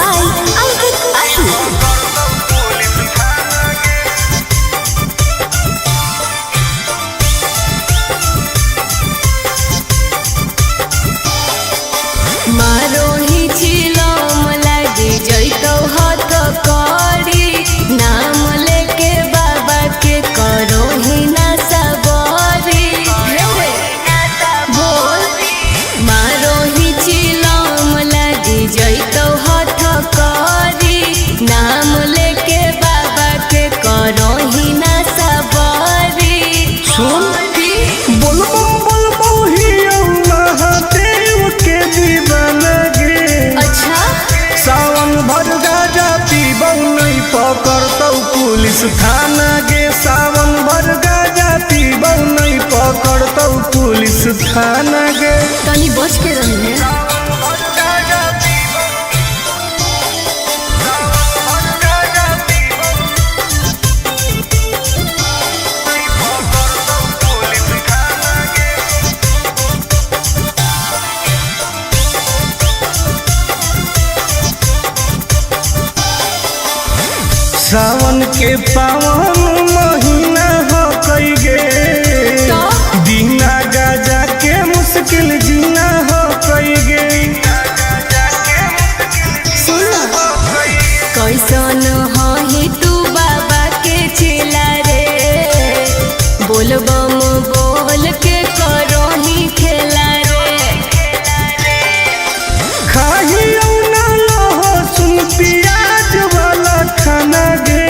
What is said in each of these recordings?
by Ankit Ahi. मारो ही चिलम लागी जइतो हाथ करी नाम लेके बाबा के करो ही ना सबरी बोल मारो ही चिलम लागी जइतो हाथ करी नाम लेके बाबा के करो ही ना सबरी सुन बोलबो ही महादेव के दीवाना गे। अच्छा सावन भर गाजा पीबौ नहीं पकड़तौ पुलिस थाना गे। सावन भर गाजा पीबौ नहीं पकड़तौ पुलिस थाना गे। तनी बच के रही है। सावन के पावन महीना हो कई गे बिना गाजा के मुश्किल जीना हो कई गे। कैसन ही तू बाबा के चेला रे बोलबम बोल के करो ही खेला रे खाही ना लहसुन प्याज वाला खाना गे।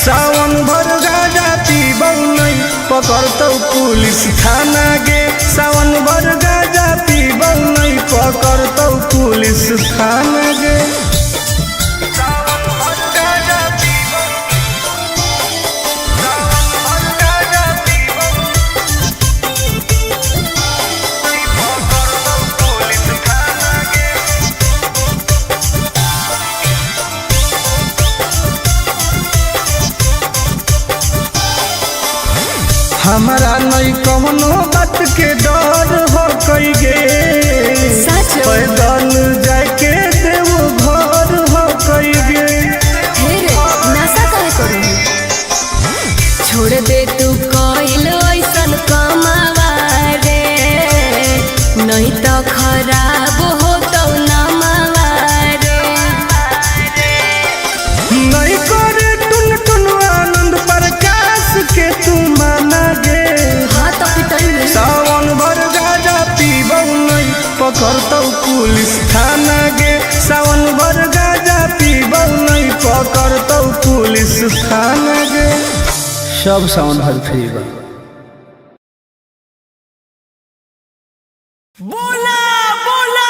सावन भर गाजा पीबौ नहीं पकड़तौ पुलिस थाना गे। सावन भर गाजा पीबौ नहीं पकड़तौ पुलिस थाना गे। हमारा नहीं कौनो बात के डर हो कई गे पैदल जाके देव घर हो कई गे। नशा काहे करू छोड़ दे तू कइल ऐसन कमावा रे नहीं तो खराब हो तो नमावा रे नहीं करे टुन टुन आनंद प्रकाश के तू माना गे। हाँ तो पिटल सावन भर गाजा पीबौ नहीं पकड़तौ पुलिस थाना गे। सावन भर गाजा पीबौ नहीं पकड़तौ पुलिस थाना गे। सब सावन भर फ्री बा। बोला बोला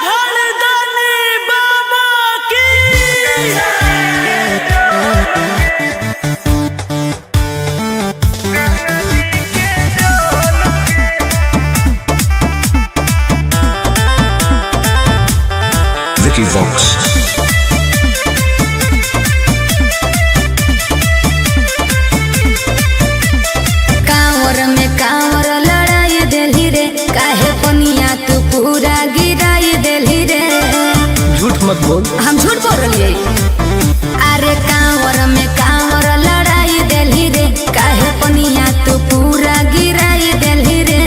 घरदानी बाबा की। Vicky Vox. कांवर में कांवर लड़ाई देली रे काहे पनिया तू पूरा गिराई देली रे। झूठ मत बोल। हम झूठ बोल रही अरे कांवर में कांवर लड़ाई देली रे काहे पनिया तू पूरा गिराई देली रे।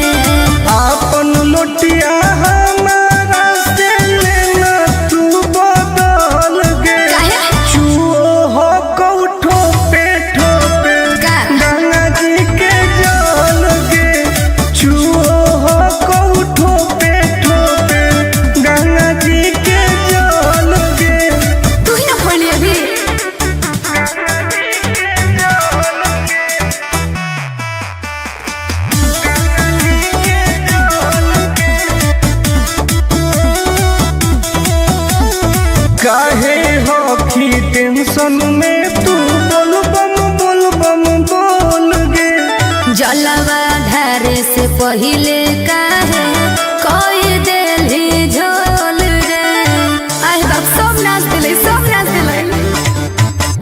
आपन लोटिया हमारा से लेना तू बदल गे। काहे? चुओ हो कौठो पे ठोपे का? गंगा जी के जल गे। चुओ हो कौठो पे ठोपे गंगा जी के जल गे। तू ही ना खोली अभी काहे हो की टेंशन में तू बोल बम बोल गे। जलवा धारे से पहिले काहे कोई देली झोल रे। आए बाप सब नाच दिले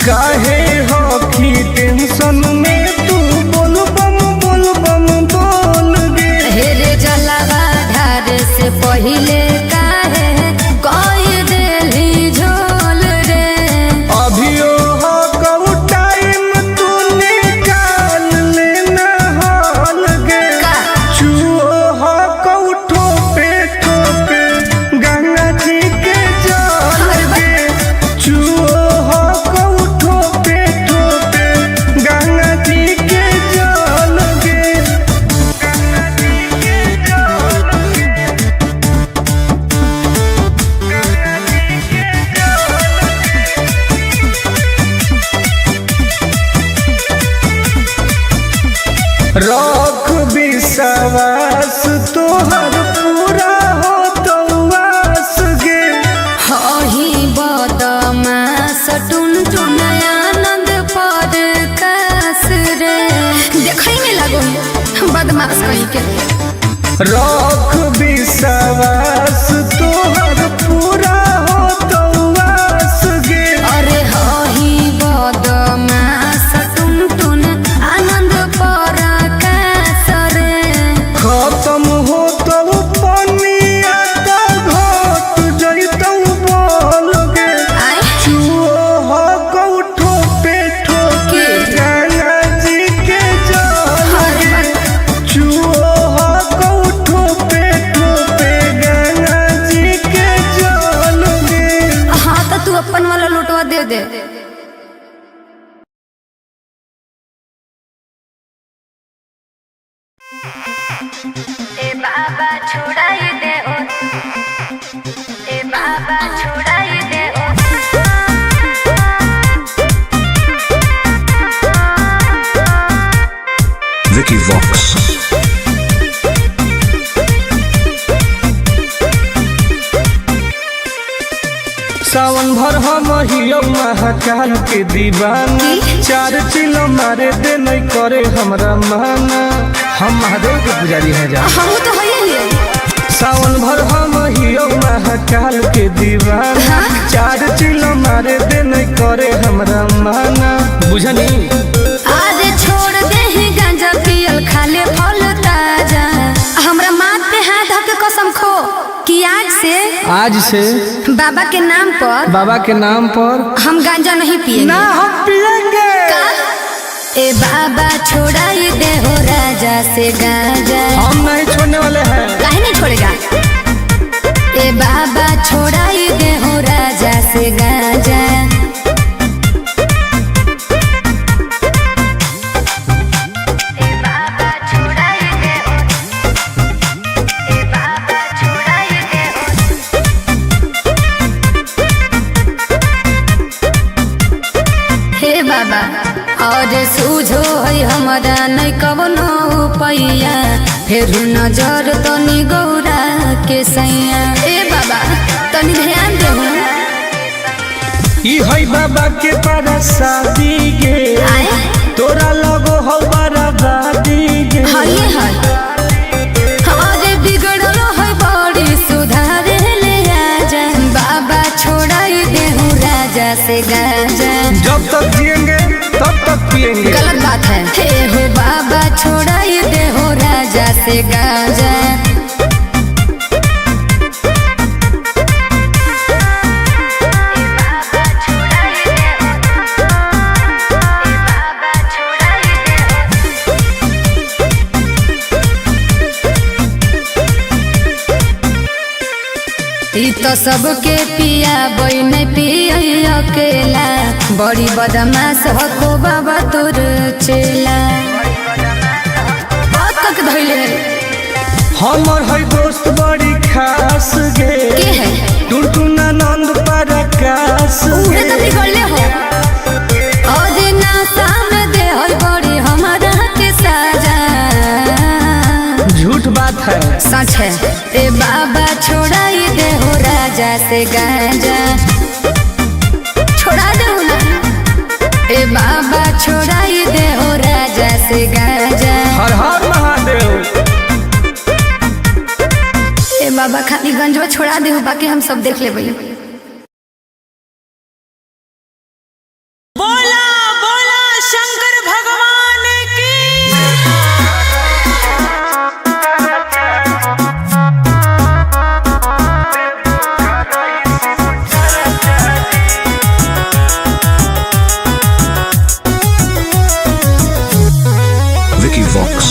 काहे हो की टेंशन में तू बोल बम बोल गे। हेरे जलवा धारे से पहिले काहे कोई देली रख विश्वास तोहर पूरा हो तो आस गे। हही बदमाश टुन टुन आनंद पर कास रे। देखई में लगो बदमाश कहीं के। रख विश्वास तोहर पूरा हो तो आस गे। अरे हही बदमाश टुन टुन आनंद पर कास रे। खत्म हो तो पनिया तो घट जइतौ बोल गे। चूहो को ठोपे ठोके गंगा जी के जल गे। चूहो को ठोपे ठोपे गंगा जी के जल गे। हाँ तो तू अपन वाला लुटवा दे दे। ए बाबा छुड़ाई दे ओ, ए बाबा छुड़ाई दे ओ। Vicky Vox. सावन भर हम हियो महाकाल के दीवाना। चार चिलो मारे दे नहीं करे हमरा माना। हम महादेव के पुजारी हैं जा। हम तो है ही। सावन भर हम हियो महाकाल के दीवाना। चार चिलो मारे दे नहीं करे हमरा माना। बुझनी आज छोड़ दे ही गांजा पियल खाले फल ताजा। हमरा माथ पे हाथ धर के कसम खो कि आज से बाबा के नाम पर हम गांजा नहीं पिएंगे। ना हम पिएंगे। ए बाबा छोड़ाई दे हो राजा से गांजा। हम नहीं छोड़ने वाले हैं। काहे नहीं छोड़ेगा। ए बाबा छोड़ाई दे हो राजा से गांजा। हे बाबा और सूझो है हमारा नहीं कवनो पैया। फिर नजर तनी गौरा के सैया। ए बाबा तनी ध्यान दे। ई है बाबा के पारा शादी गे। तोरा लगो हो बराबादी गे। हये है हमारे बिगड़ल है बड़ी सुधारे ले आजा। बाबा छोड़ाई दे हूँ राजा से गांजा। जब तक जिएंगे तब तक पिएंगे। गलत बात है। हे हो बाबा छोड़ाई दे हो राजा से गांजा। ई तो सबके पिया बई नहीं पिया अकेला। बड़ी बदमाश हो बाबा तोर चेला। बहुत तक धैले हमर है दोस्त बड़ी खास गे। के है टुनटुन आनंद पराकाश उहे तो गे। बिगड़ले हो। और ना सामने दे हो बड़ी हमारा के साजा। झूठ बात है। सच है। ए बाबा छोड़ाई दे हो राजा से गांजा। छोड़ा दे ना। ए बाबा छोड़ाई दे हो राजा से गांजा। हर हर महादेव। ए बाबा खाली गंजवा छोड़ा दे बाकी हम सब देख ले भैया। बोला बोला शंकर भगवान की। Vicky Vox.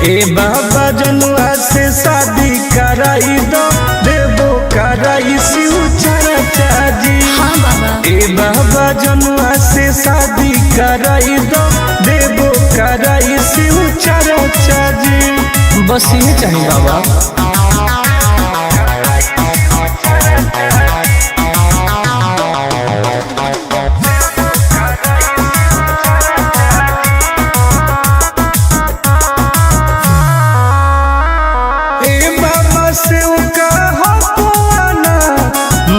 ए बाबा जनुआ से शादी कराई दो देबो कराई शिव चर्चा जी। हाँ बाबा। ए बाबा जनुआ से शादी कराई दो देबो कराई शिव चर्चा जी। बस ये चाहिए बाबा।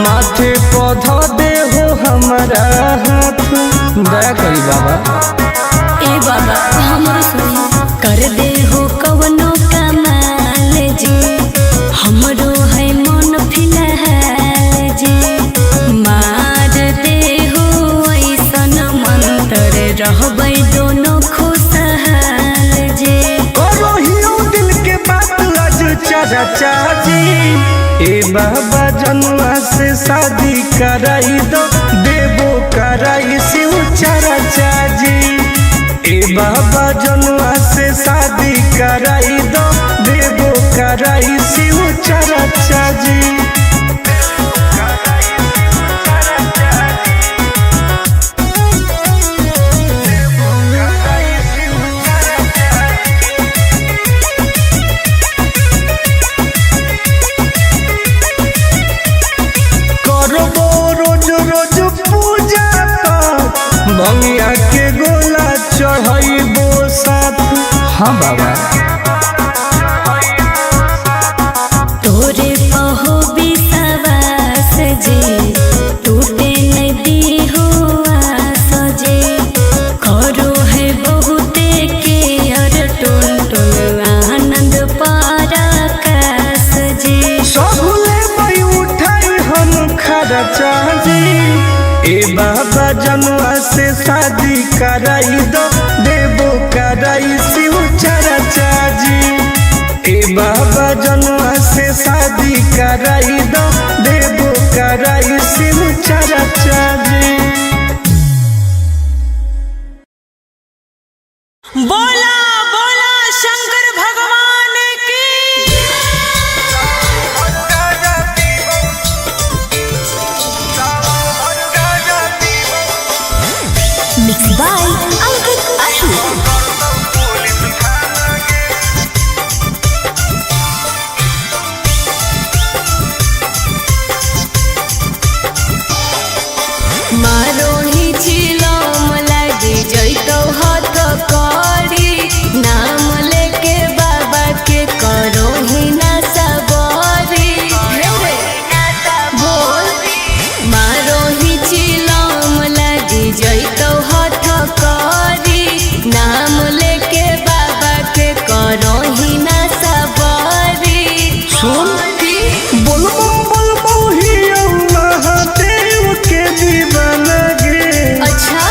माथे पौधा दे हो हमारा हाथ दया करी बाबा। ए बाबा हमरो सुनी कर दे हो कवनो कमाल जी हमरो है मन फिलहाल जी। मार दे हो ऐसन मंत्र रहबै दोनों खुशहाल जी। करो हियो दिल के बात आज चर्चा जी। ए बाबा जनुआ से शादी कराई दो देबो कराई शिव चर्चा जी। ए बाबा जनुआ से शादी कराई दो देबो कराई शिव चर्चा जी। भंगिया के गोला चढ़ाइबो साथ। हाँ बाबा। तोरे पहो विश्वास जी टूटे नदी हो आस जी। करो है बहुते के अर टुन टुन आनंद पराकाश जी। सबले मई उठाई हम खर्चा जी। ए बाबा जनुआ से शादी कराई दो देबो कराई शिव चर्चा जी। ए बाबा जनुआ से शादी कराई दो देबो कराई शिव चर्चा जी। बोला बोला शंकर भगवान की। Mix by Ankit Ashu. मारो ही छिलो मलाई जइतो हाथ करी नाम लेके बाबा के करो ही ना सबरी। बोल मारो ही छिलो मलाई जइतो हाथ करी नाम लेके बाबा के करो ही ना सबरी। सुन बोलबो ही महादेव के दीवाना गे। अच्छा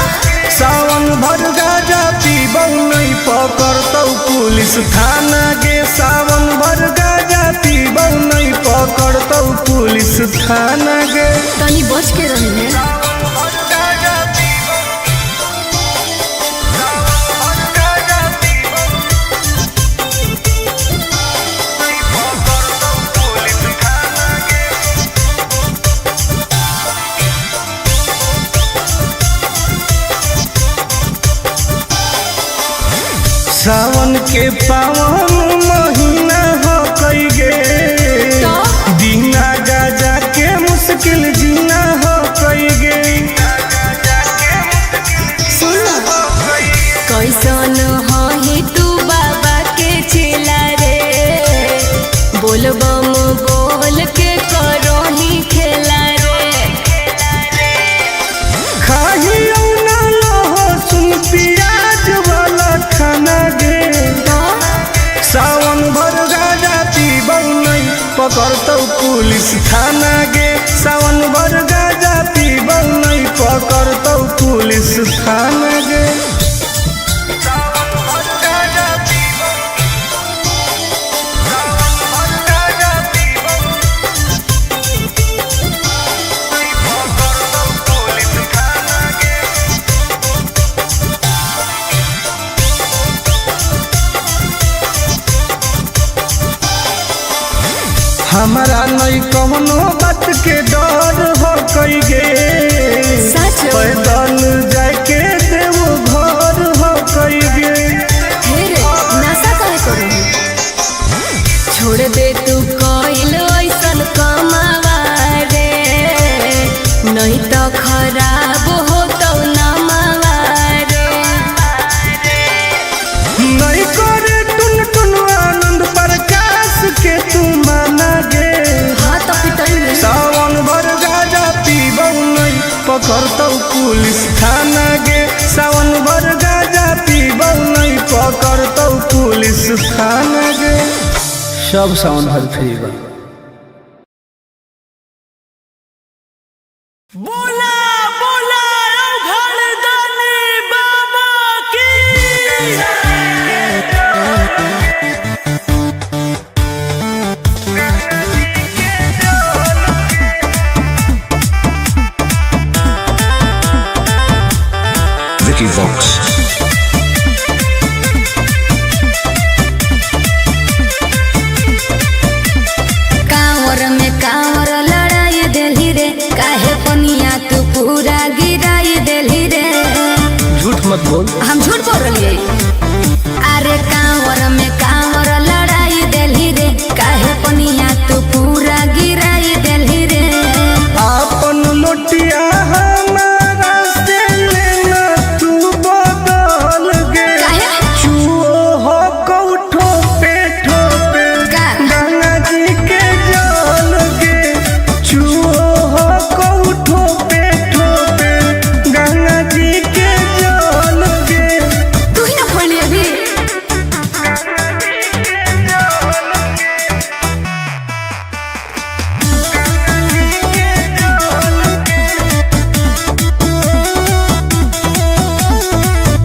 सावन भर गाजा पीबौ नहीं पकड़तौ पुलिस थाना गे। सावन भर गाजा पीबौ नहीं पकड़तौ पुलिस थाना गे। तनी बच के रही है। सावन के पावन महीना हो कई गे दीना गाजा के मुश्किल जीना हो कई गे। कैसन ही तू बाबा के चेला रे बोलबम बोल के करो ही खेला रे। खाही ना लहसुन प्याज वाला खाना गे। सावन भर गाजा पीबौ नहीं पकड़तौ पुलिस थाना गे। सावन भर गाजा पीबौ नहीं पकड़तौ पुलिस थाना गे। हमारा नहीं कौनो बात के डर हो कई गे पैदल जाके देव घर हो कई गे नशा कहे करो छोड़ दे तू कोइल ऐसन कमावा रे नहीं तो खराब हो तो नमावा रे नहीं करे टुन टुन आनंद प्रकाश के तू माना गे हाँ तो पिटाई में सावन भर गाजा पीबौ नहीं पकड़तौ पुलिस थाना गे सावन भर गाजा पीबौ नहीं पकड़तौ पुलिस थाना गे सब सावन भर फ्री बा। बोला बोला घरदानी बाबा की Vicky Vox. कांवर में कांवर लड़ाई देली रे काहे पनिया तू पूरा गिराई देली रे झूठ मत बोल हम झूठ बोल रही अरे कांवर में कांवर लड़ाई देली रे काहे पनिया तू पूरा गिराई देली रे आपन लोटिया हमारा से लेना तू बदल गे काहे? चुओ हो कौठो पे ठोपे का? गंगा जी के जल गे चुओ हो कौठो पे ठोपे गंगा जी के जल गे तू ही ना खोली अभी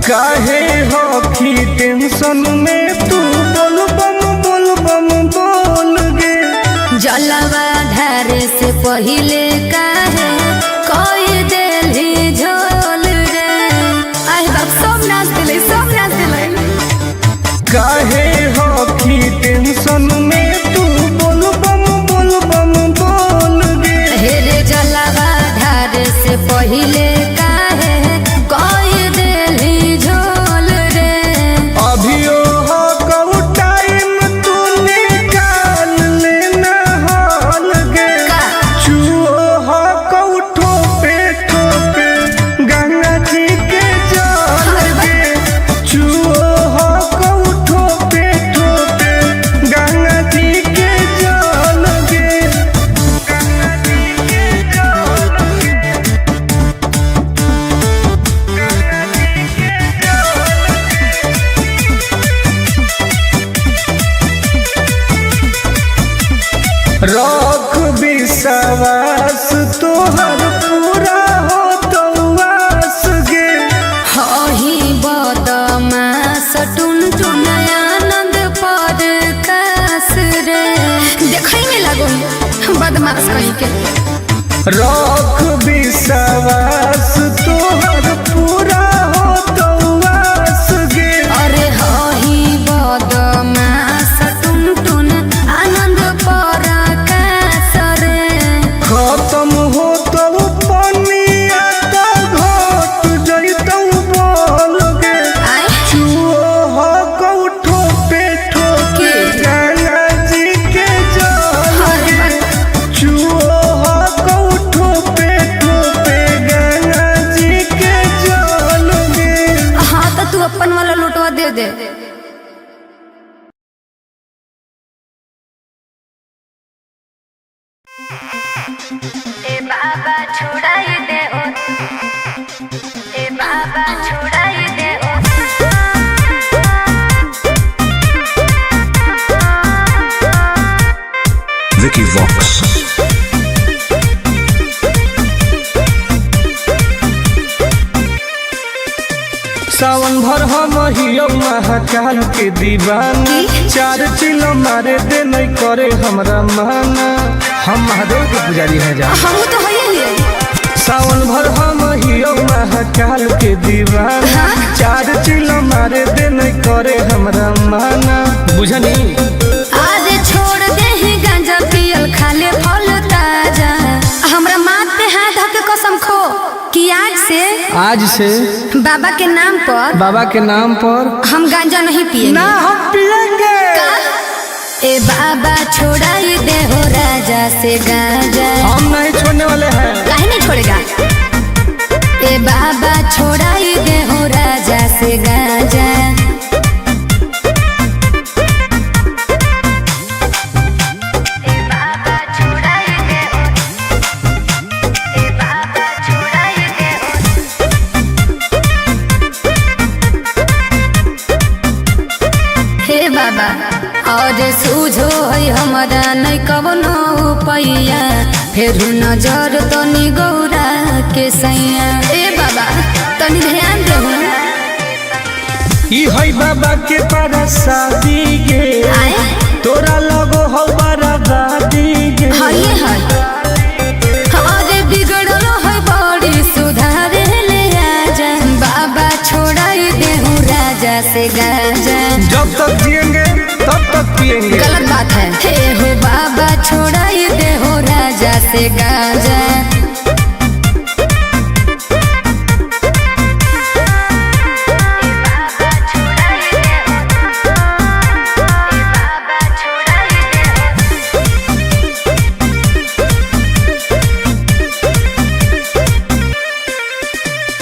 काहे हो की टेंशन में तू बोल बम बोल गे जलवा धारे से पहिले काहे कोई देली झोल रे आए बाप सब नाच दिले काहे हो की टेंशन में तू बोल बम बोल गे हेरे जलवा धारे से पहिले काहे कोई देली झोल रे अभियो हो कऊ टाइम तू निकाल लेना हाल गे का? चुओ हो कऊ ठोपे ठोपे गंगा जी के जल गे चुओ हो कऊ ठोपे ठोपे गंगा जी के जल गे रख विश्वास तोहर पूरा हो तो वास गे हही बदमास टुन टुन आनंद पर कास रे देखै में लगो बदमाश कहीं के रख विश्वास तोहर पूरा हो तो वास गे अरे हही बदमास टुन टुन आनंद पर कास रे खत्म हो तो पनिया तो घट जइतौ बोल गे आय चुओ हो कौठो पे ठोके के? गंगा जी के जल अरे गे चुओ हो कौठो पे ठोके गंगा जी के जल गे हाँ तो तू अपन वाला लुटवा दे दे ए बाबा छुड़ाई दे ओ ए बाबा छुड़ाई दे ओ Vicky Vox. सावन भर हम हियो महाकाल के दीवाना चार चिलो मारे दे नहीं करे हमरा माना हम महादेव के पुजारी हैं जा हम तो है ही सावन भर हम हियो महाकाल के दीवाना चार चिलो मारे दे नहीं करे हमरा माना बुझनी आज छोड़ दे ही गांजा पियल आज से बाबा के नाम पर हम गांजा नहीं पिएंगे। ना हम पिएंगे। ए बाबा छोड़ाई दे हो राजा से गांजा। हम नहीं छोड़ने वाले हैं। काहे नहीं छोड़ेगा? ए बाबा छोड़ाई दे हो राजा से गांजा। बाबा और सूझो है हमारा नहीं कवनो पैया फिर नजर तनी गौरा के सैया। ए बाबा तनी ध्यान दे। ई है बाबा के परसादी गे तोरा लगो हो बराबादी गे। हाय हाय हमारे बिगड़ल है बड़ी सुधारे ले आजा। बाबा छोड़ाई दे हूँ राजा से गांजा। जब तक जिएंगे तब तक पिएंगे। गलत बात है। हे हो बाबा छोड़ाई दे हो राजा से गांजा।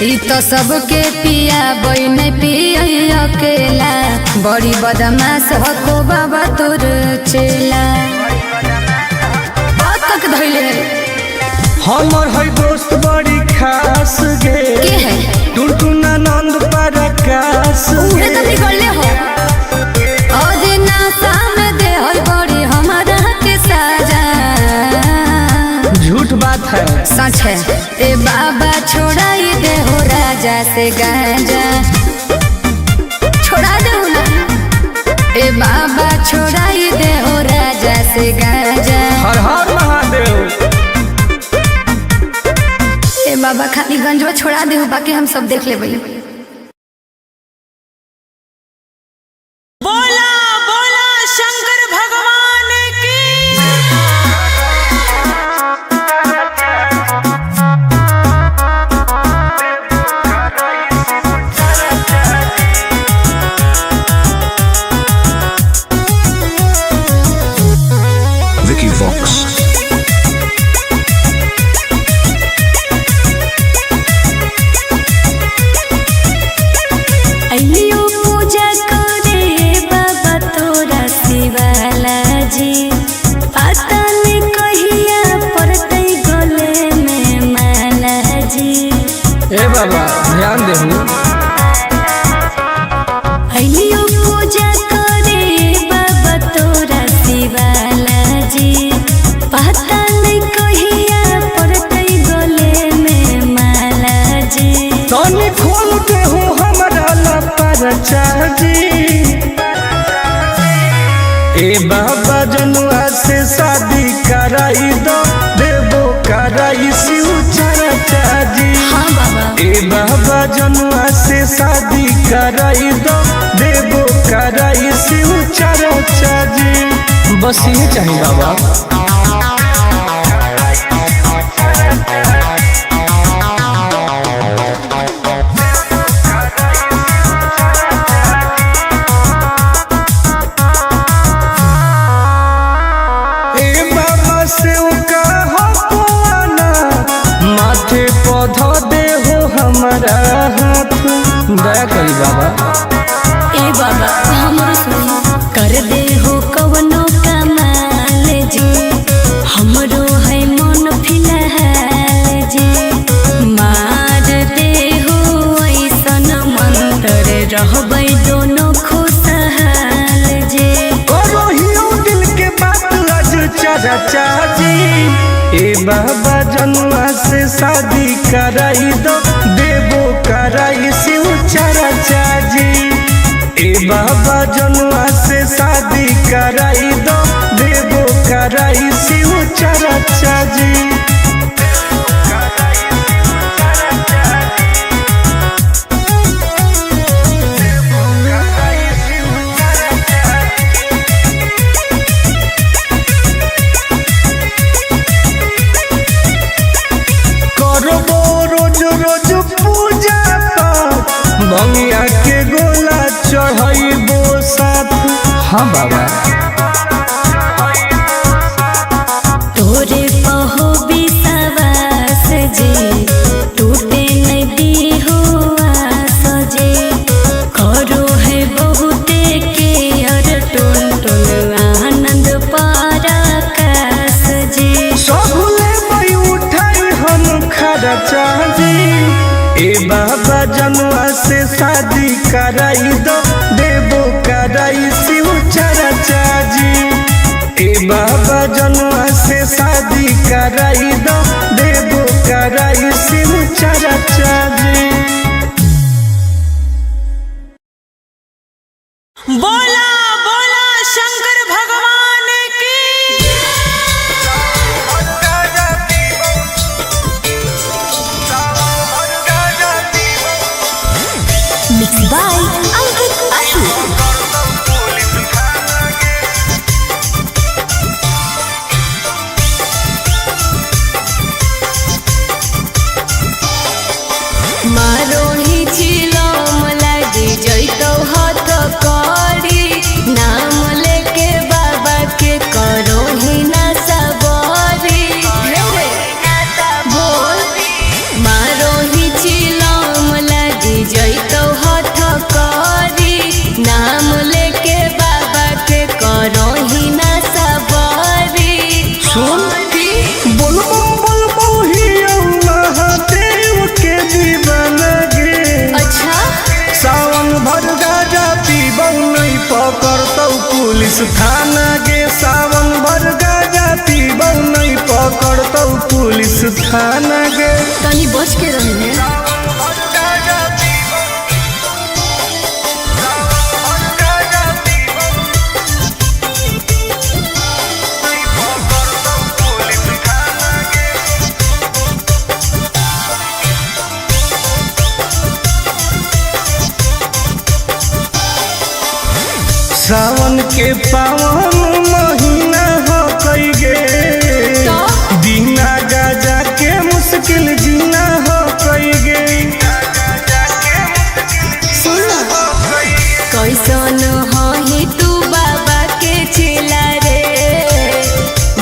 ई तो सबके पिया बई नहीं पिया अकेला बड़ी बदमाश हको बाबा तोर चेला। बात तक धइले हमर है दोस्त बड़ी खास गे के है टुनटुना नंद परकाश उहे तो बिगड़ले हो। और नासा में दे है बड़ी हमारा के साजा। झूठ बात है। सच है। ए बाबा छोड़ाई दे हो राजा से गांजा। छोड़ा दे ना। ए बाबा छोड़ाई दे हो राजा से गांजा। हर हर महादेव। ए बाबा खाली गंजवा छोड़ा दे हो बाकी हम सब देख लेबै। बोला बोला शंकर भगवान की। Vicky Vox. अइयो पूजा करे बाबा तोरा शिवाला जी। पता नहीं कहिया पड़तै गले में माला जी। ए बाबा ध्यान देहु। अइयो पूजा करे बाबा तोरा शिवाला जी। पता नहीं कहिया पड़तै गले में माला जी। तनी खोल के हो हमरा लपरचा जी। ए बाबा जनुआ से शादी कराई दो देबो कराई शिव चर्चा जी। हाँ बाबा ए बाबा जनुआ से शादी कराई दो देबो कराई शिव चर्चा जी। बस ये चाहिए बाबा। माथे पौधा दे हो हमारा हाथ दया करी बाबा। ए बाबा हमरो सुन कर दे हो कवनो कमाल जी। हमरो है मन फिलहाल जी। मार दे हो ऐसन मंत्र रहबै दोनों खुशहाल जी। करो हियो दिल के बात आज चर्चा जी। ए बाबा जनुआ से शादी कराई दो देबो कराई शिव चर्चा जी। ए बाबा जनुआ से शादी कराई दो देबो कराई शिव चर्चा जी। रोज रोज पूजा हाँ बाबा। तोरे पहो विश्वास जे टूटे नदी हुआ सजे करो है बहुते के और टुन टुन आनंद पारा कास जे सबले मई उठाई हम खरा चाजी ए बाबा जनुआ से शादी कराई दो देवो कराई शिव चरा चाजी ए बाबा जनुआ से शादी कराई दो देवो कराई शिव चरा चाजी। बोला बोला शंकर भगवान की मिक्स बाय अंकित आशु। मारोही छिलो मलाई जैतो हाथ करी नाम लेके बाबा के करो ही ना सबरी बोल मारोही छिलो मलाई जैतो हाथ करी नाम लेके बाबा के करो ही ना सबरी सुन बोल बोल बोहिया महादेव के दीवाना गे। अच्छा सावन भर गाजा पीबौ नहीं पकड़तौ पुलिस थाना गे। सावन भर गाजा पीबौ नहीं पकड़तौ पुलिस थाना गे। तनी बच के रही सावन के पावन महीना हो कई गे बिना गाजा के मुश्किल जीना हो कई गे। कैसन ही तू बाबा के चिला रे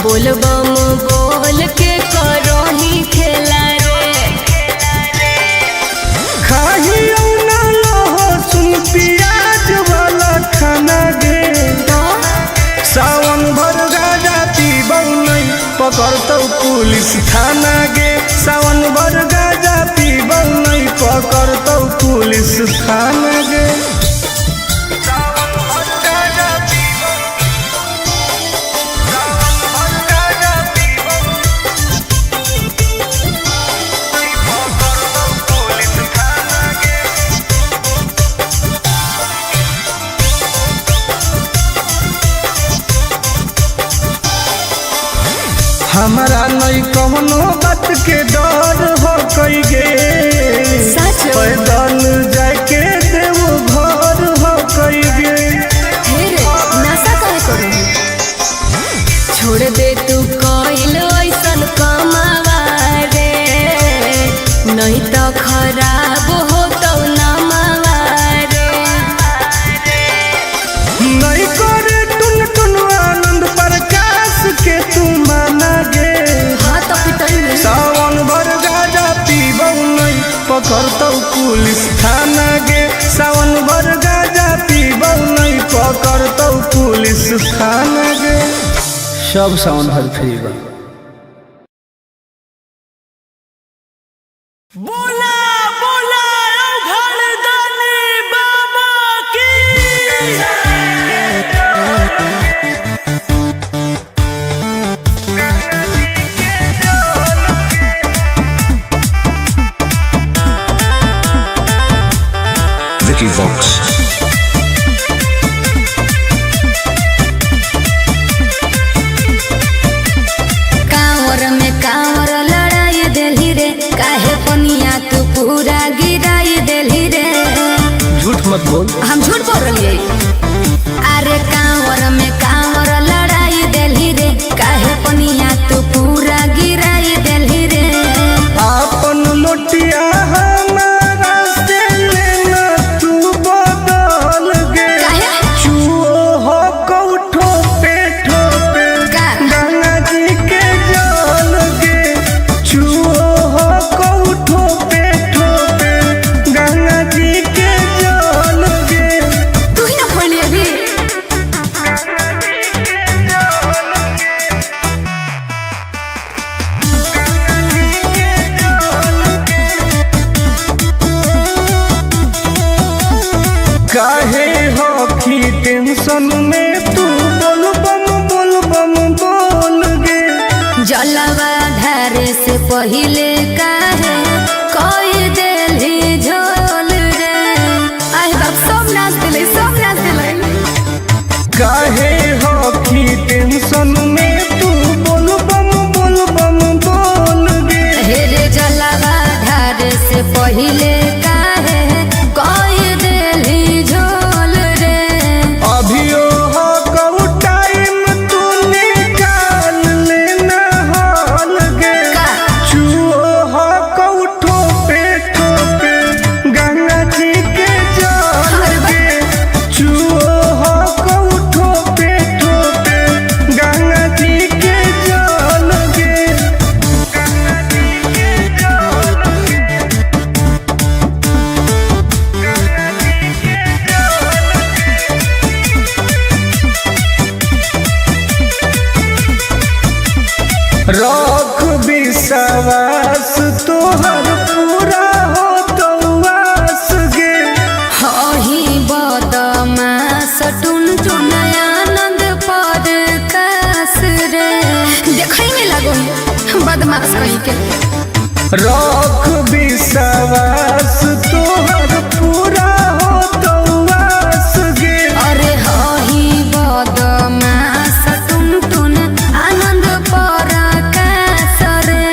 बोल बम बोल के करो ही खेला रे खाही ना लहो सुन प्याज वाला खाना गे। सावन भर गाजा पीबौ नहीं पकड़तौ पुलिस थाना गे। सावन भर गाजा पीबौ नहीं पकड़तौ पुलिस थाना गे। हमारा नहीं कौनो बात के डर हो कई गे सच पैदल जाके देव घर हो कई गे। फिर नशा काहे करो छोड़ दे तू कोइल ऐसन कमावा रे नहीं तो खराब हो तो नमावा रे नहीं करे टुन टुन आनंद प्रकाश के तू माना गे। हाँ तो पिटाई में सावन भर गाजा पीबौ नहीं पकड़तौ पुलिस थाना गे। सावन भर गाजा पीबौ नहीं पकड़तौ पुलिस थाना गे। सब सावन भर फ्री बा। बोला बोला घरदानी बाबा की Vicky Vox. कांवर में कांवर लड़ाई देली रे काहे पनिया तू पूरा गिराई देली रे झूठ मत बोल। हम झूठ बोल रही अरे कांवर में कांवर लड़ाई देली रे काहे पनिया तू पूरा गिराई देली रे आपन लोटिया हमारा से लेना तू बदल गे। काहे? चुओ हो काहे हॉकी टेंशन में तू बोल बम बोल गे। जलवा धारे से पहिले काहे कोई देली झोल रे। आए बाप सब नाच दिले काहे हॉकी टेंशन में तू बोल बम बोल गे। हेरे जलवा धारे से पहिले काहे कोई देली झोल रे। अभियो हो कहू टाइम तू निकाल लेना हाल गे। चुओ हो कहू ठोपे गंगा जी के जल गे। चुओ हो कहू ठोपे गंगा जी के जल गे। रख विश्वास तोहर पूरा हो तो आस गे। हही बदमाश टुन आनंद पर कास रे। देखै में लगो बदमाश कहीं के। रख विश्वास तोहर पूरा हो तो आस गे। अरे हही बदमाश टुन आनंद पर कास रे।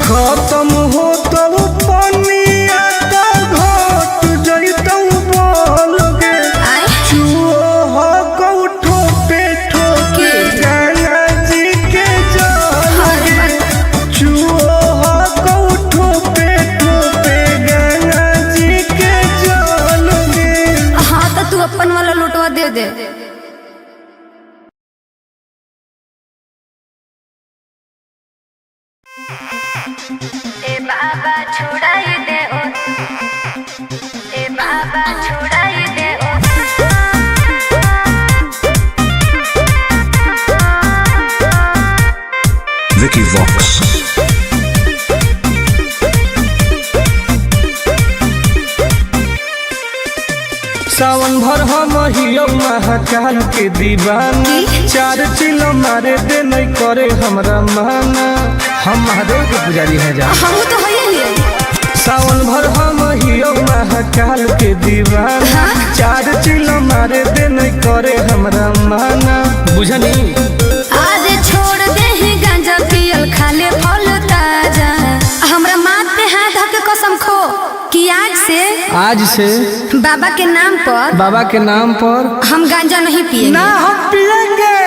खत्म हो तो पनिया तो घट जैतौ बोल गे। आय चुओ हो कहू ठोपे गंगा जी के जल गे। चुओ हो कहू ठोपे गंगा जी के जल गे। हाँ तो तू अपन वाला लुटवा दे। ए बाबा छोड़ाई दे ओ, ए बाबा छोड़ाई दे ओ। Vicky Vox. सावन भर हम हियो महाकाल के दीवाना। चार चिलो मारे दे नहीं करे हमरा माना। हम महादेव के पुजारी हैं जा। हम तो है सावन भर हम हियो महाकाल के दीवाना। चार चिलो मारे दे नहीं करे हमरा माना। बुझनी आज छोड़ दे ही गांजा पियल खाले फल ताजा। हमरा माथ पे हाथ धर के कसम खो कि आज से बाबा के नाम पर हम गांजा नहीं पिएंगे। ना हम पिएंगे।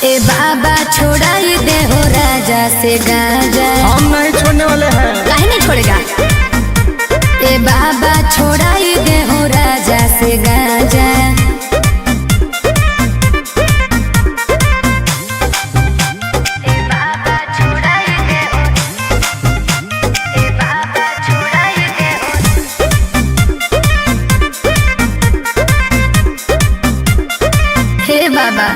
ए बाबा छोड़ाई दे हो राजा से गांजा। हम नहीं छोड़ने वाले हैं। काहे नहीं छोड़ेगा। ए बाबा छोड़ाई दे हो राजा से गांजा। बाबा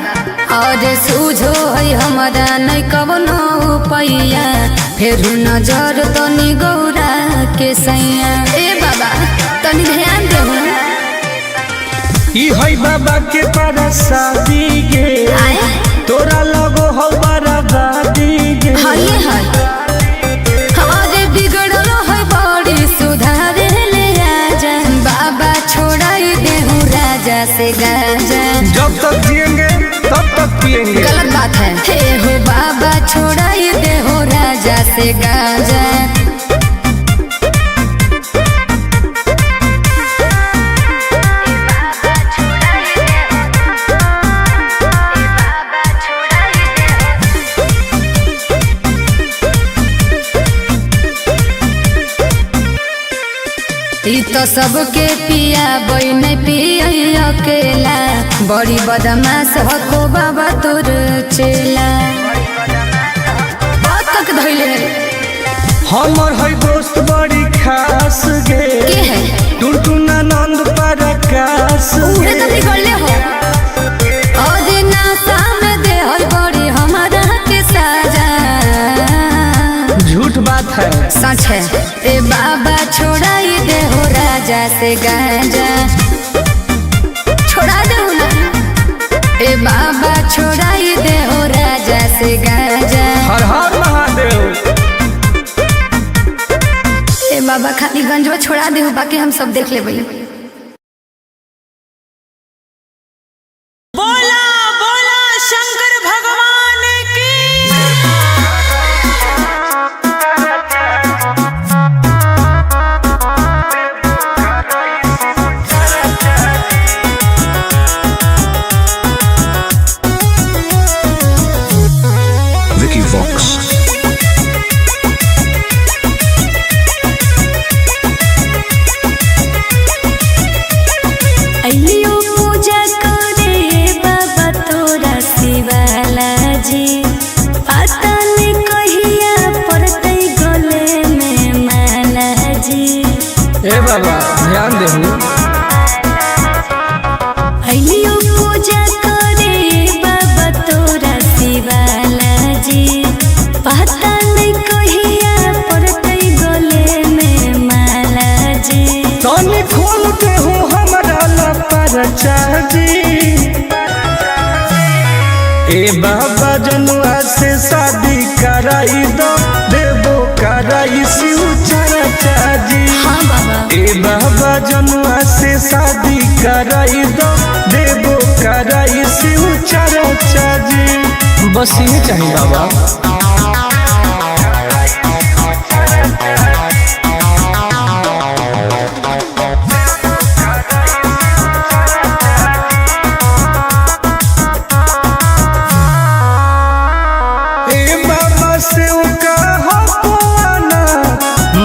और सूझो है हमारा नहीं कवनो पैया। फिर नजर तनी गौरा के सैया। ए बाबा तनी ध्यान दे। ई है बाबा के पारा शादी गे। तोरा लगो हो बराबादी गे। हाय हमारे बिगड़ल है बड़ी सुधारे ले आजा। बाबा छोड़ाई दे हूँ राजा से गांजा। जब तक जिएंगे तब तक पिएंगे। गलत बात है। हे हो बाबा छोड़ाई दे हो राजा से गांजा। ई तो सबके पिया बई नहीं पिया अकेला। बड़ी बदमाश हो बाबा तोर चेला। बहुत तक धैले हमर है दोस्त बड़ी खास गे। के है टुनटुना नंद प्रकाश। उहे तो बिगड़ले हो। और नासा में दे है बड़ी हमारा के साजा। झूठ बात है। सच है। ए बाबा छोड़ाई दे हो राजा से गांजा। बाबा खाली गंजवा छोड़ा दे, बाकी हम सब देख लेबै। बोला बोला शंकर भगवान की। Vicky Vox. अइलियो पूजा करे बाबा तोरा शिवाला जी, पता नहीं कहिया पड़तै गले में माला जी। ए बाबा ध्यान देहु। अइलियो पूजा करे बाबा तोरा शिवाला जी, पता नहीं कहिया पड़तै गले में माला जी। तनी खोल के हो हमरा लपरचा जी। ए बाबा जनुआ से शादी कराई दो, देबो कराई शिव चर्चा जी। हाँ बाबा। ए बाबा जनुआ से शादी कराई दो, देबो कराई शिव चर्चा जी। बस ये चाहिए बाबा।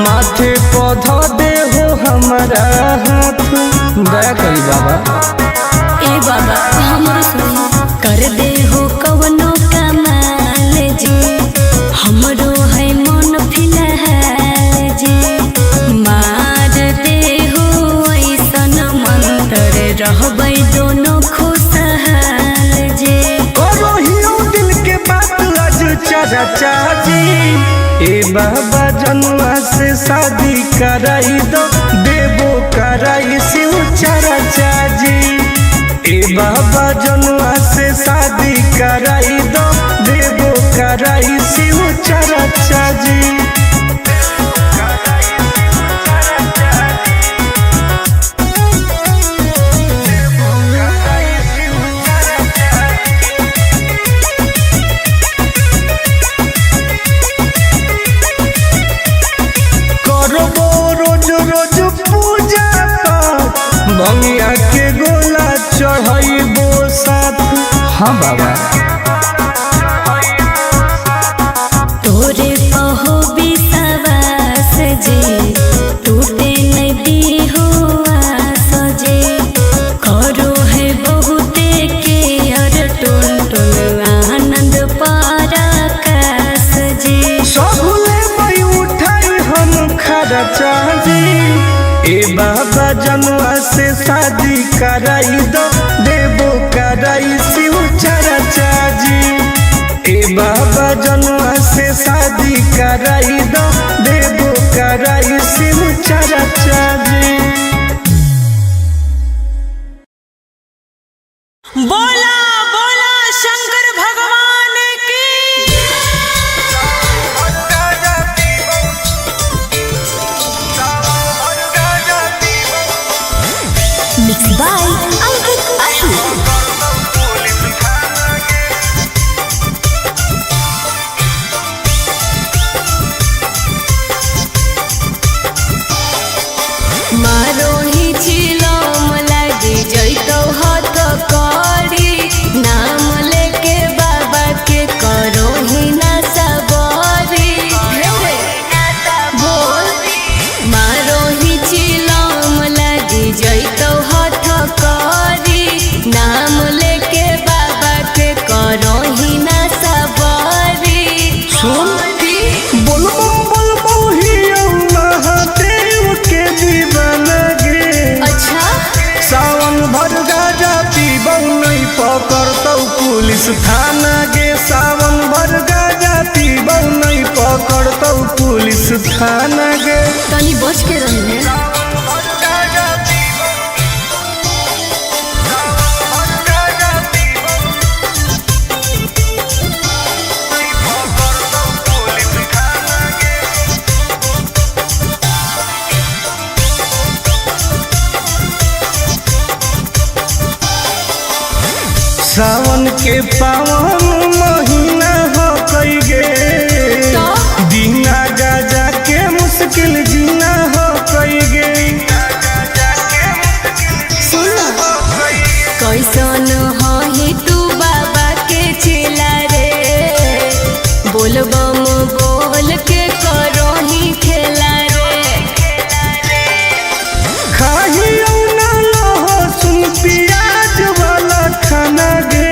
माथे पौधा दे हो हमारा हाथ, दया करी बाबा। ए बाबा हमरो सुन कर दे हो कवनो कमाल जी, हमरो है मन फिलहाल जी। मार दे हो ऐसन मंत्र रहबै दोनों खुशहाल जी। करो हियो दिल के बात आज चर्चा जी। ए बाबा जनुआ से शादी कराई दो, देबो कराई शिव चर्चा जी। ए बाबा जनुआ से शादी कराई दो, देबो कराई शिव चर्चा जी। बंगिया के गोला चढ़ाइबो साथ। हाँ बाबा। तोरे पहो विश्वास जी, टूटे नहीं दी हो आस जी। करो है बहुते के अर टुन टुन आनंद पराकाश जी। सबले मई उठाई हम खर्चा जी। ए बाबा जनुआ से शादी कराई दो, देबो कराई शिव चर्चा जी। ए बाबा जनुआ से शादी कराई दो, देबो कराई शिव चर्चा जी। बोला बोला शंकर भगवान की। Mixed by Ankit Ahu. मारो ही चिलम लागी जइतो हाथ करी, नाम लेके बाबा के करो ही ना सबरी। बोल मारो ही चिलम लागी जइतो हाथ करी, नाम लेके बाबा के करो ही ना सबरी। सुन बोल ही महादेव के दीवाना गे। अच्छा सावन भर गाजा पीबौ नहीं पकड़तौ पुलिस थाना गे। सावन भर गाजा पीबौ नहीं पकड़तौ पुलिस थाना गे। तनी बच के रहिए। सावन के पावन महीना हो कई गे दीना गाजा के मुश्किल जीना हो कई गे कैसन ही तू बाबा के चेला रे बोलबम बोल के करो ही खेला रे खाही ना लहसुन प्याज वाला खाना गे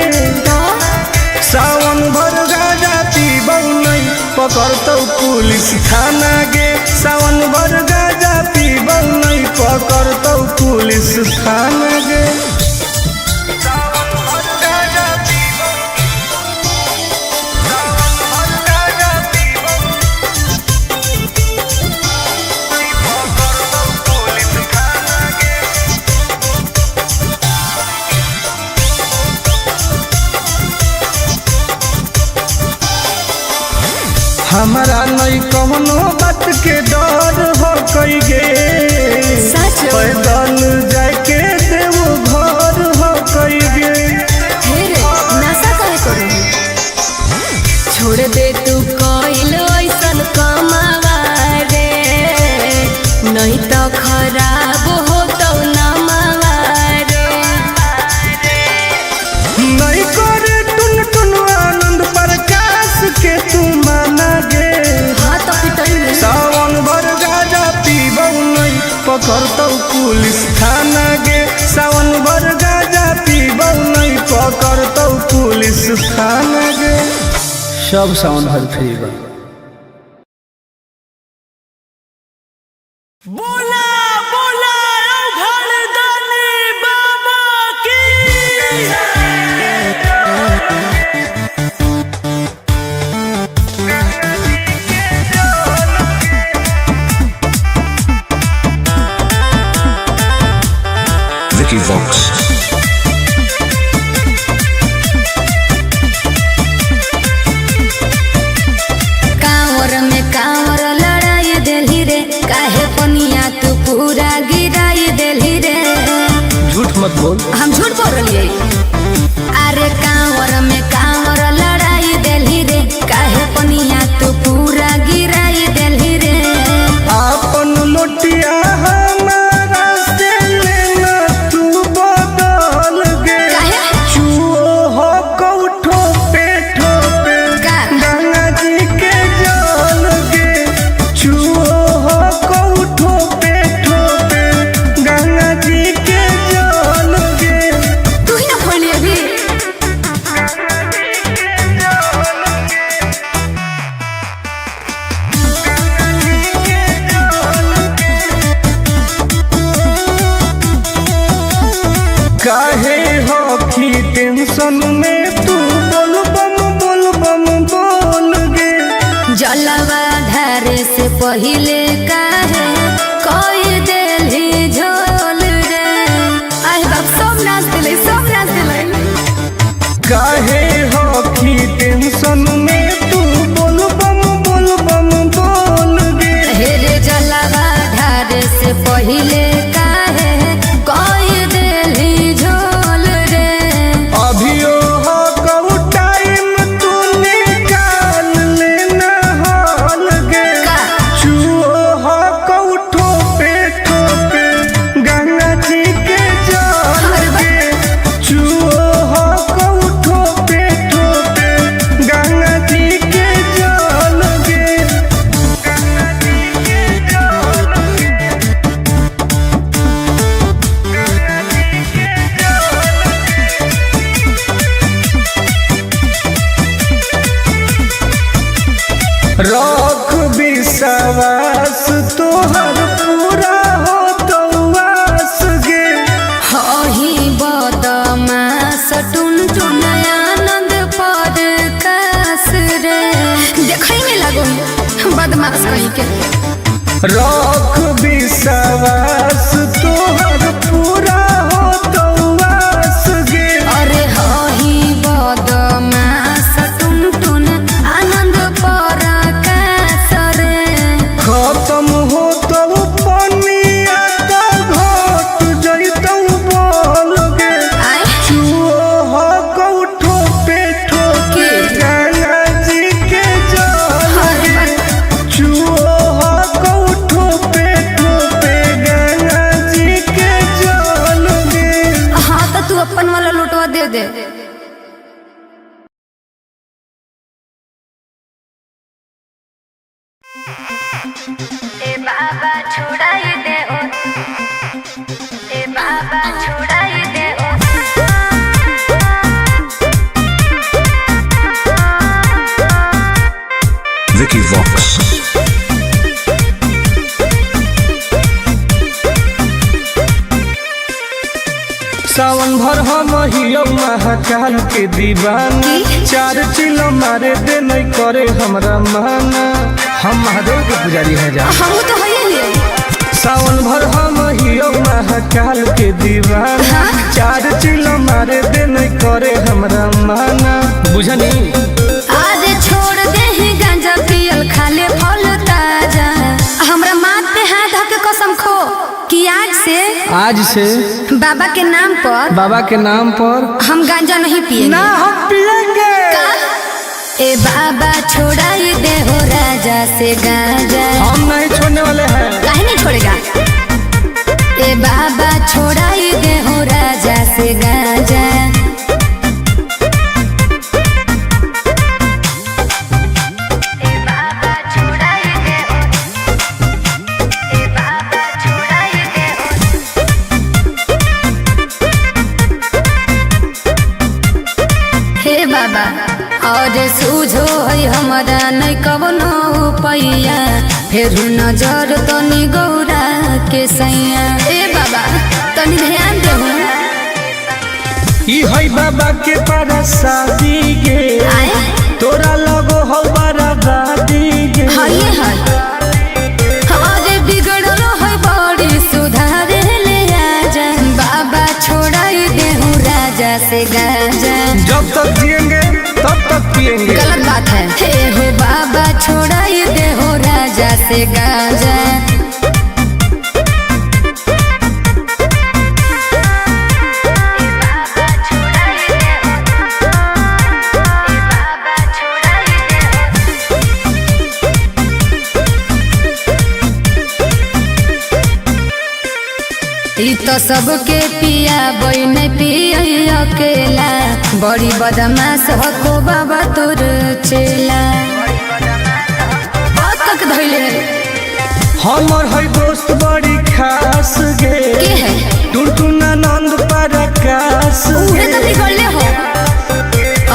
सावन भर गाजा पीबौ नहीं पकड़तौ पुलिस थाना गे सावन भर गाजा पीबौ नहीं पकड़तौ पुलिस थाना गे हमारा नहीं कौनो बात के डर हो कई गे पैदल जाके देव घर हो कई गे नशा करे करू छोड़ दे तू कइल ऐसन कमावा रे नहीं तो खराब हो तो नमावा रे नहीं करे टुन टुन आनंद प्रकाश के तू माना गे हाँ तो पिटई सावन भर गाजा पीबौ नहीं पकड़तौ पुलिस थाना गे सावन भर गाजा पीबौ नहीं पकड़तौ पुलिस थाना गे सब सावन भर फ्री बा। बोला बोला घरदानी बाबा की Vicky Vox. कांवर में कांवर लड़ाई देली रे काहे पनिया तू पूरा गिराई देली रे झूठ मत बोल हम झूठ बोल रही अरे कांवर में कांवर लड़ाई देली रे काहे पनिया तू पूरा गिराई देली रे आपन लोटिया हमारा से लेना तू बदल गे काहे? चुओ हो कौठो पे ठोपे का? गंगा जी के जल गे चुओ हो कौठो पे ठोपे गंगा जी के जल गे तू ही ना खोली अभी काहे हो की टेंशन में तू बोल बम बोल गे जलवा धारे से पहिले काहे कोई देली झोल रे आए बाप सब नाच दिले काहे हो की टेंशन में तू बोल बम बोल गे हेरे जलवा धारे से पहिले काहे कोई देली झोल रे अभियो हो कऊ टाइम तू निकाल लेना हाल गे का? चुओ हो कऊ ठोपे गंगा जी के जल अरे बा- गे चुओ हो कऊ ठोपे गंगा जी के जल गे रख विश्वास तोहर पूरा हो तो आस गे हही बदमास टुन टुन आनंद पर कास रे देखई में लगो बदमाश कहीं के रख विश्वास तोहर पूरा हो तो आस गे अरे हही बदमास टुन टुन आनंद पर कास रे खत्म हो तो पनिया तो घट जैतौ बोल गे आय चुओ हो कऊ तू अपन वाला लोटवा दे दे। ए बाबा छुड़ाई दे ओ, ए बाबा छुड़ाई दे ओ। Vicky Vox. सावन भर हम हियो महाकाल के दीवाना, 4 चिलो मारे दे नहीं करे हमरा माना। हम महादेव के पुजारी हैं जा। हम तो है ही। सावन भर हम हियो महाकाल के दीवाना, 4 चिलो मारे दे नहीं करे हमरा माना। बुझनी आज छोड़ दे ही गांजा पियल, खाले फल ताजा। हमरा माथ पे हाथ धऽ के कसम खो कि आज से बाबा के नाम पर हम गांजा नहीं पिएंगे। ना हम पिएंगे। ए बाबा छोड़ाई दे हो राजा से गांजा। हम नहीं छोड़ने वाले हैं। काहे नहीं छोड़ेगा? ए बाबा छोड़ाई दे हो राजा से गांजा। बाबा और सूझो है हमारा नहीं कवनो पैया, फिर नजर तनी गौरा के सैया। ए बाबा तनी ध्यान देहु। ई है बाबा के परसादी गे, तोरा लगो हो बड़ा दादी गे। हाय हाय हमारे बिगड़ल है बड़ी, सुधारे ले आजा। बाबा छोड़ाई देहु राजा से गांजा। जब तक जिएंगे तब तक पिएंगे। गलत बात है। हे हो बाबा छोड़ाई दे हो राजा से गांजा। ई तो सबके पिया बई नहीं पिया अकेला, बड़ी बदमाश हो बाबा तोर चेला। तक धैले हमर है दोस्त बड़ी खास गे, के है टुनटुना नंद परकाश। उहे तो बिगड़ले हो।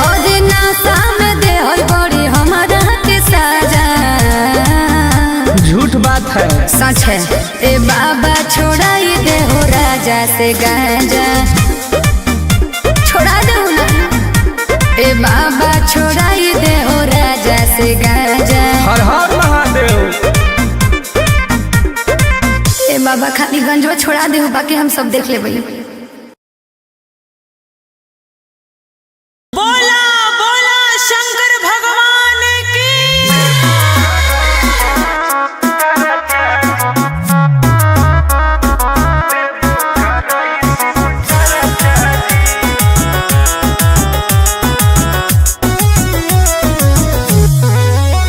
और नासा में दे है बड़ी हमारा के साजा। झूठ बात है। सच है। ए बाबा छोड़ाई दे हो राजा से गांजा। छोड़ा दे ना। ए बाबा छोड़ाई दे हो राजा से गांजा। हर हर महादेव। ए बाबा खाली गंजवा छोड़ा दे हो, बाकी हम सब देख लेबै। बोला बोला शंकर भगवान की।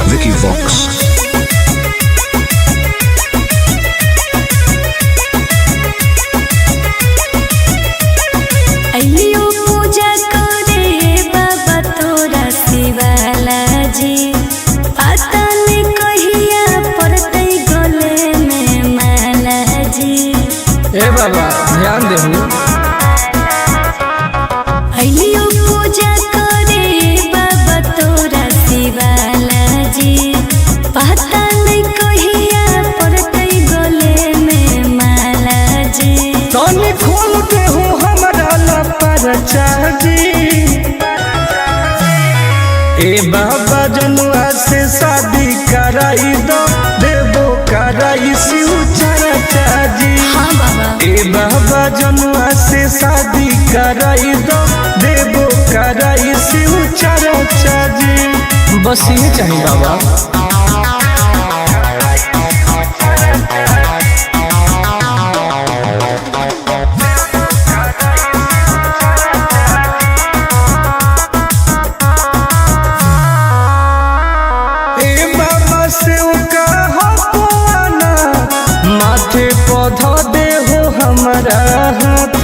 Vicky Vox. अइलियो पूजा करे बाबा तोरा शिवाला जी। पता नहीं कहिया पड़तै गले में माला जी। ए बाबा ध्यान देहु। अइलियो पूजा करे बाबा तोरा शिवाला जी। पता नहीं कहिया पड़तै गले में माला जी। तनी खोल देहु हमरा लपरचा जी। ए बाबा जनुआ से शादी कराई दो, देवो कराई शिव चरचा जी। हाँ बाबा। ए बाबा जनुआ से शादी कराई दो, देवो कराई शिव चरचा जी। बस ये चाहिए बाबा। माथे पौधा दे हो हमारा हाथ,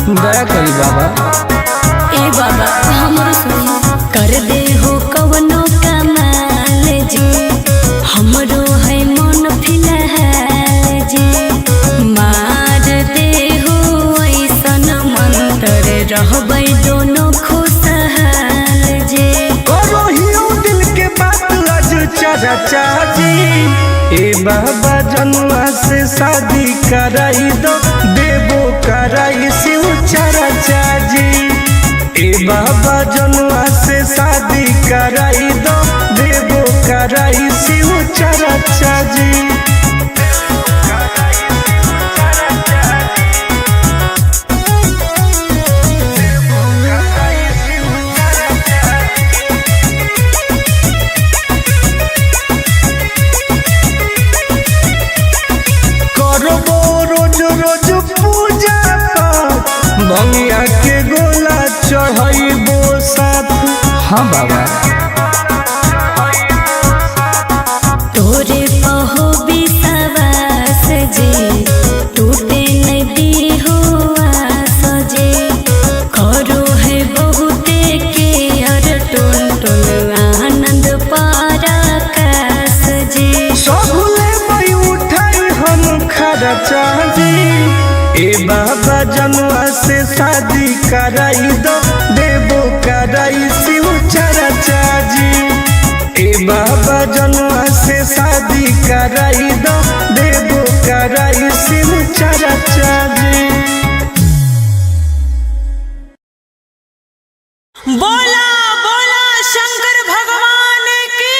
दया करी बाबा। चाचा जी। ए बाबा जनुआ से शादी कराई दो, देवो कराई शिव चाचा जी। ए बाबा जनुआ से शादी कराई दो, देवो कराई शिव चाचा जी। भंगिया के गोला चढ़ाइबो साथ। हाँ बाबा तोरे पहो विश्वास जे टूटे नहीं हुआ सजे। करो है बहुते के अर टुन टुन आनंद पराकाश जे। सबले मई उठाई हम खर्चा जी। ए बाबा जनुआ से शादी कराई दो, देवो कराई शिव चाचा जी। ए बाबा जनुआ से शादी कराई दो, देवो कराई शिव चाचा जी। बोला बोला शंकर भगवान की।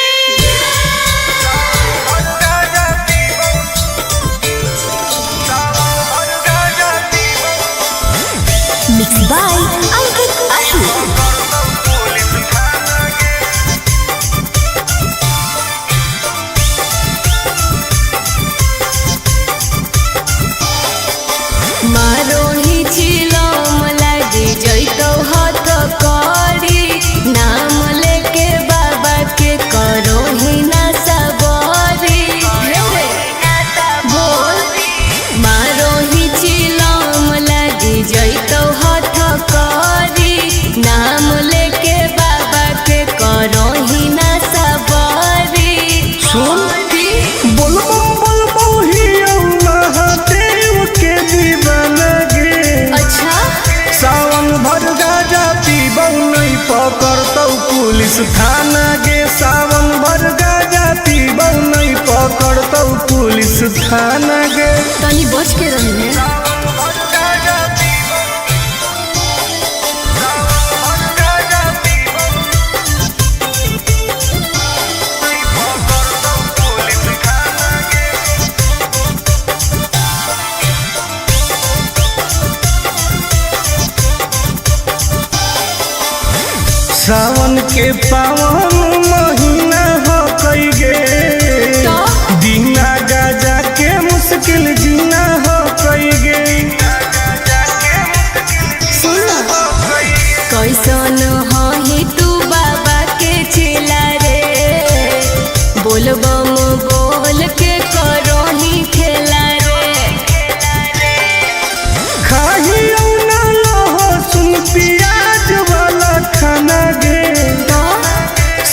Mix by Ankit Ashu. मारो ही चिलम लागी जैतो हाथ करी। नाम लेके बाबा के करो ही ना सबरी। बोल मारो ही चिलम लागी जैतो हाथ करी। नाम लेके बाबा के करो ही ना सबरी। सुन बोलबो ही महादेव के दीवाना गे। अच्छा सावन भर गाजा पीबौ नहीं पकड़तौ पुलिस थाना गे। सावन भर गाजा पीबौ नहीं पकड़तौ पुलिस थाना गे। तनी बच के रही है। सावन के पावन महीना हो कई गे। बिना गाजा के मुश्किल जीना हो कई गे। कैसन ही तू बाबा के चिला रे। बोलबम बोल के करो ही खेला रे। खाही ना लहसुन प्याज वाला खाना गे।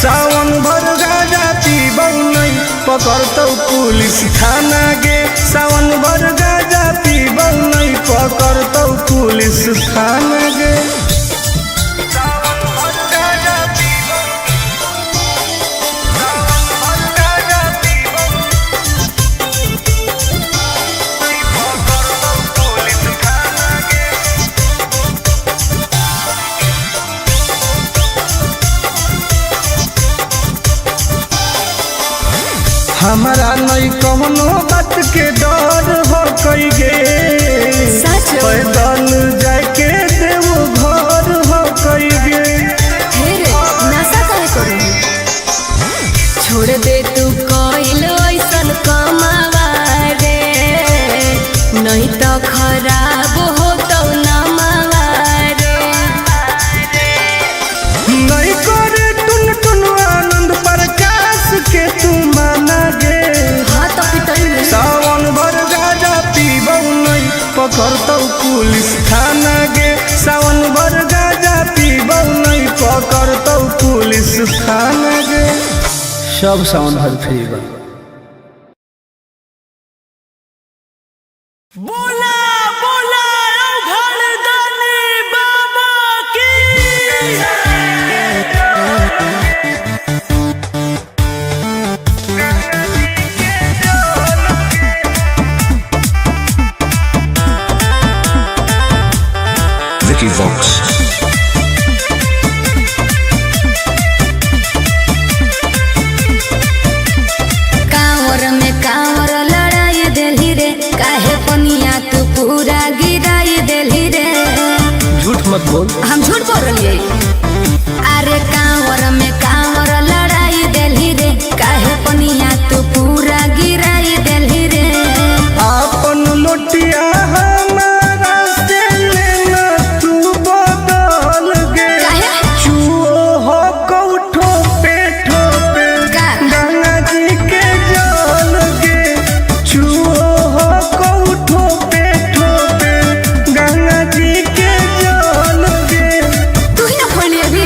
सावन भर गाजा पीबौ नहीं पकड़तौ पुलिस थाना गे। सावन भर गाजा पीबौ नहीं पकड़तौ पुलिस थाना गे। हमारा नहीं कौनो बात के डर हो कई गे। पैदल जाके देव घर हो कई गे। नशा काहे करू? छोड़ दे तू कइल ऐसन कमावा रे। नहीं तो खराब हो तो नमावा रे। नहीं करे टुन टुन आनंद प्रकाश के तू माना गे। हाँ तो पिटई सावन भर गाजा पीबौ नहीं पकड़तौ पुलिस थाना गे। सावन भर गाजा पीबौ नहीं पकड़तौ पुलिस थाना गे। सब सावन भर फ्री बा। बोला बोला औघड़दानी बाबा की। Vicky Vox. कांवर में कांवर लड़ाई देली रे, काहे पनिया तू पूरा गिराई देली रे। झूठ मत बोल। हम झूठ बोल रही। अरे कांवर में कांवर लड़ाई देली रे, काहे पनिया तू पूरा गिराई देली रे। आपन लोटिया हमारा से लेना तू बदल गे। काहे? चुओ हो कौठो पे ठोपे का? गंगा जी के जल गे। चुओ हो कौठो पे ठोपे गंगा जी के जल गे। तू ही ना खोली अभी।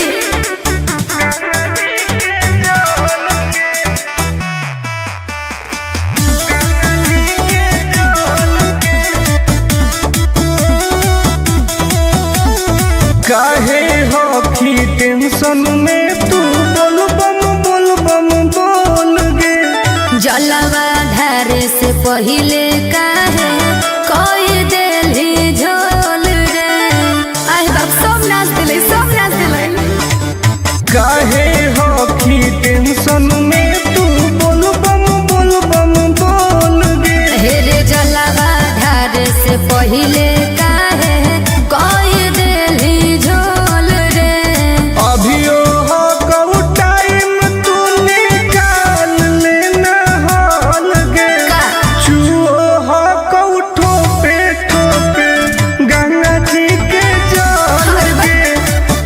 काहे हो की टेंशन में तू बोल बम बोल गे। जलवा धारे से पहिले काहे कोई देली झोल रे। आए बाप सब नाच दिले, सब नाच दिले। काहे हो की टेंशन में तू बोल बम बोल गे। हेरे जलवा धारे से पहिले काहे कोई देली झोल रे। अभियो हो कऊ टाइम तू निकाल लेना हाल गे। का? चुओ हो कऊ ठोपे गंगा जी के जल गे।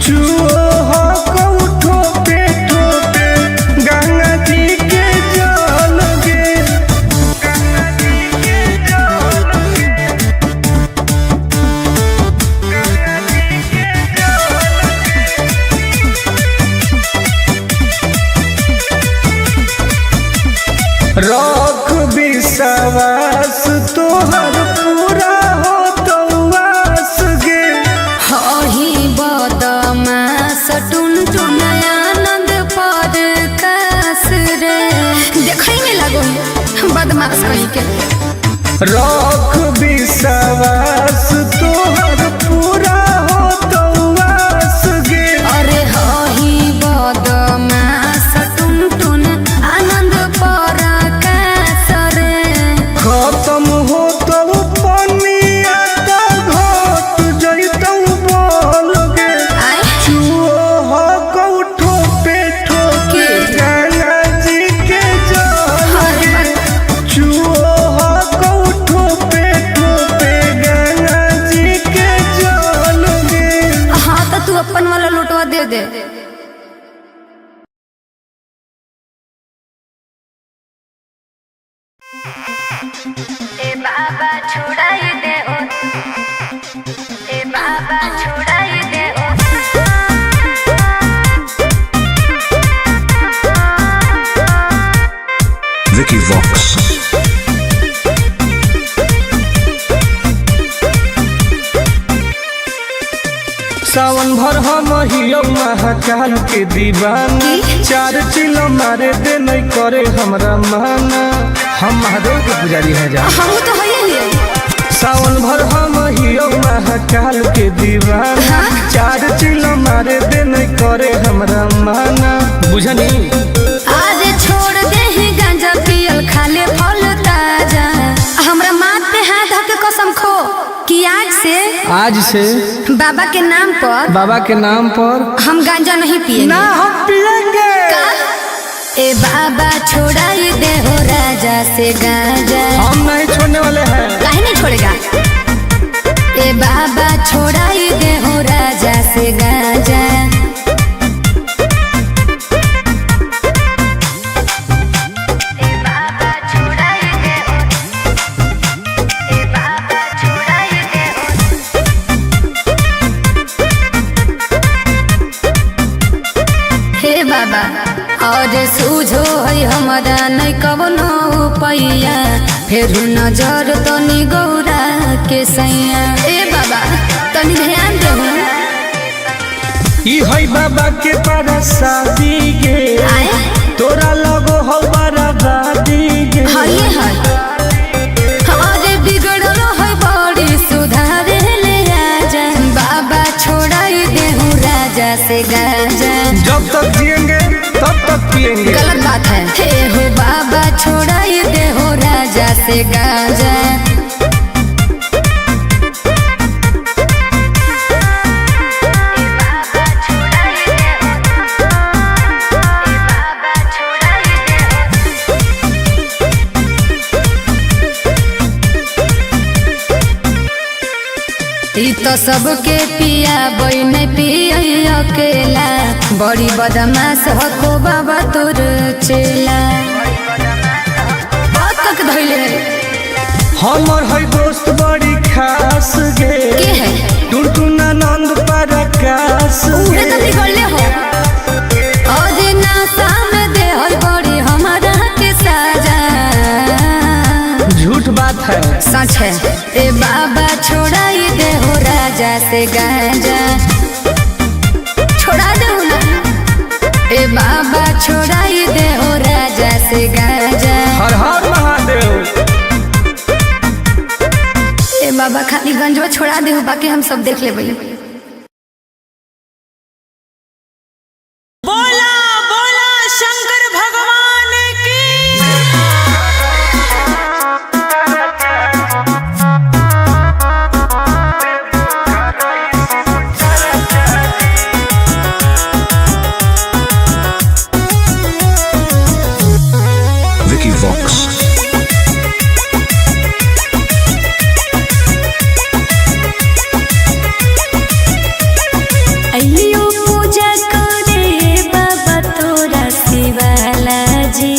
चुओ हो कऊ ठोपे गंगा जी के जल गे। रख विश्वास तोहर पूरा हो तो वास गे। हही बदमाश टुन टुन आनंद पर कास रे। देखई में लगो बदमाश कहीं के। रख विश्वास तोहर पूरा हो तो वास गे। अरे हही बदमाश टुन टुन आनंद पर कास रे। खत्म हो तो पनिया तो घट जैतौ बोल गे। आए? चुओ हो कौठो पे ठोके गंगा जी के जल गे। चुओ हो कौठो पे गंगा जी के जल गे। हाँ तो तू अपन वाला लुटवा दे दे। ए बाबा छुड़ाई दे ओ, ए बाबा छुड़ाई दे ओ। Vicky Vox. सावन भर हम हियो महाकाल के दीवाना। चार चिलो मारे दे नहीं करे हमरा माना। हम महादेव के पुजारी हैं जा। हम तो है ही। सावन भर हम हियो महाकाल के दीवाना। चार चिलो मारे दे नहीं करे हमरा माना। बुझनी? आज छोड़ दे ही गांजा पियल खाले फल ताजा। हमरा माथ पे हाथ धऽ के कसम खो कि आज से बाबा के नाम पर हम गांजा नहीं पिएंगे। ना हम पिएंगे। ए बाबा छोड़ाई दे हो राजा से गांजा। हम नहीं छोड़ने वाले हैं। काहे नहीं छोड़ेगा? ए बाबा छोड़ाई दे हो राजा से गांजा। बाबा और सूझो है हमारा नहीं कवनो पैया। फिर नजर तनी गौरा के सैया। ए बाबा तनी ध्यान दे। ई है बाबा के परसादी गे। तोरा लगो हो बराबादी गे। हइए है हमारे बिगड़ल है बड़ी सुधारे ले आजा। बाबा से गांजा। जब तक जिएंगे तब तक पिएंगे। गलत बात है। हे हो बाबा छोड़ाई दे हो राजा से गांजा। ई तो सबके पिया बन पिया अकेला, बड़ी बदमाश हो बाबा तोर चेला। बहुत तक धैले हमर है दोस्त बड़ी खास गे के है टुनटुना नंद प्रकाश उहे तो बिगड़ले हो। और नासा में दे हो बड़ी हमारा के साजा। झूठ बात है सच है। ए बाबा छोड़ाई दे हो राजा से गांजा। छोड़ा दे ना ए बाबा छोड़ाई दे हो राजा से गांजा। हर हर महादेव। ए बाबा खाली गंजवा छोड़ा दे हो, बाकी हम सब देख लेबै। बोला बोला शंकर भगवान की। Vicky Vox. अइयो पूजा करे बाबा तोरा शिवाला जी।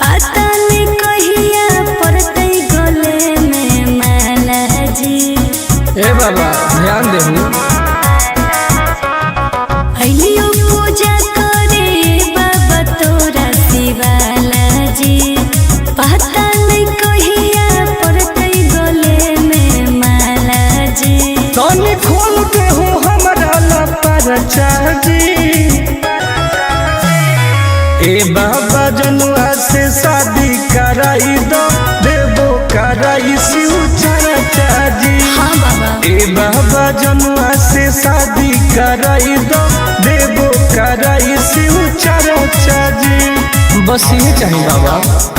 पता नहीं कहिया पड़तै गले में माला जी। ए बाबा ध्यान देहु। अइयो पूजा करे बाबा तोरा शिवाला जी। पता नहीं कहिया पड़तै गले में माला जी। तनी खोल के हो हमरा लपरचा जी। ए बाबा जनुआ से शादी कराई दो, देबो कराई शिव चर्चा जी। हाँ बाबा ए बाबा जनुआ से शादी कराई दो, देबो कराई शिव चर्चा जी। बस ये चाहिए बाबा।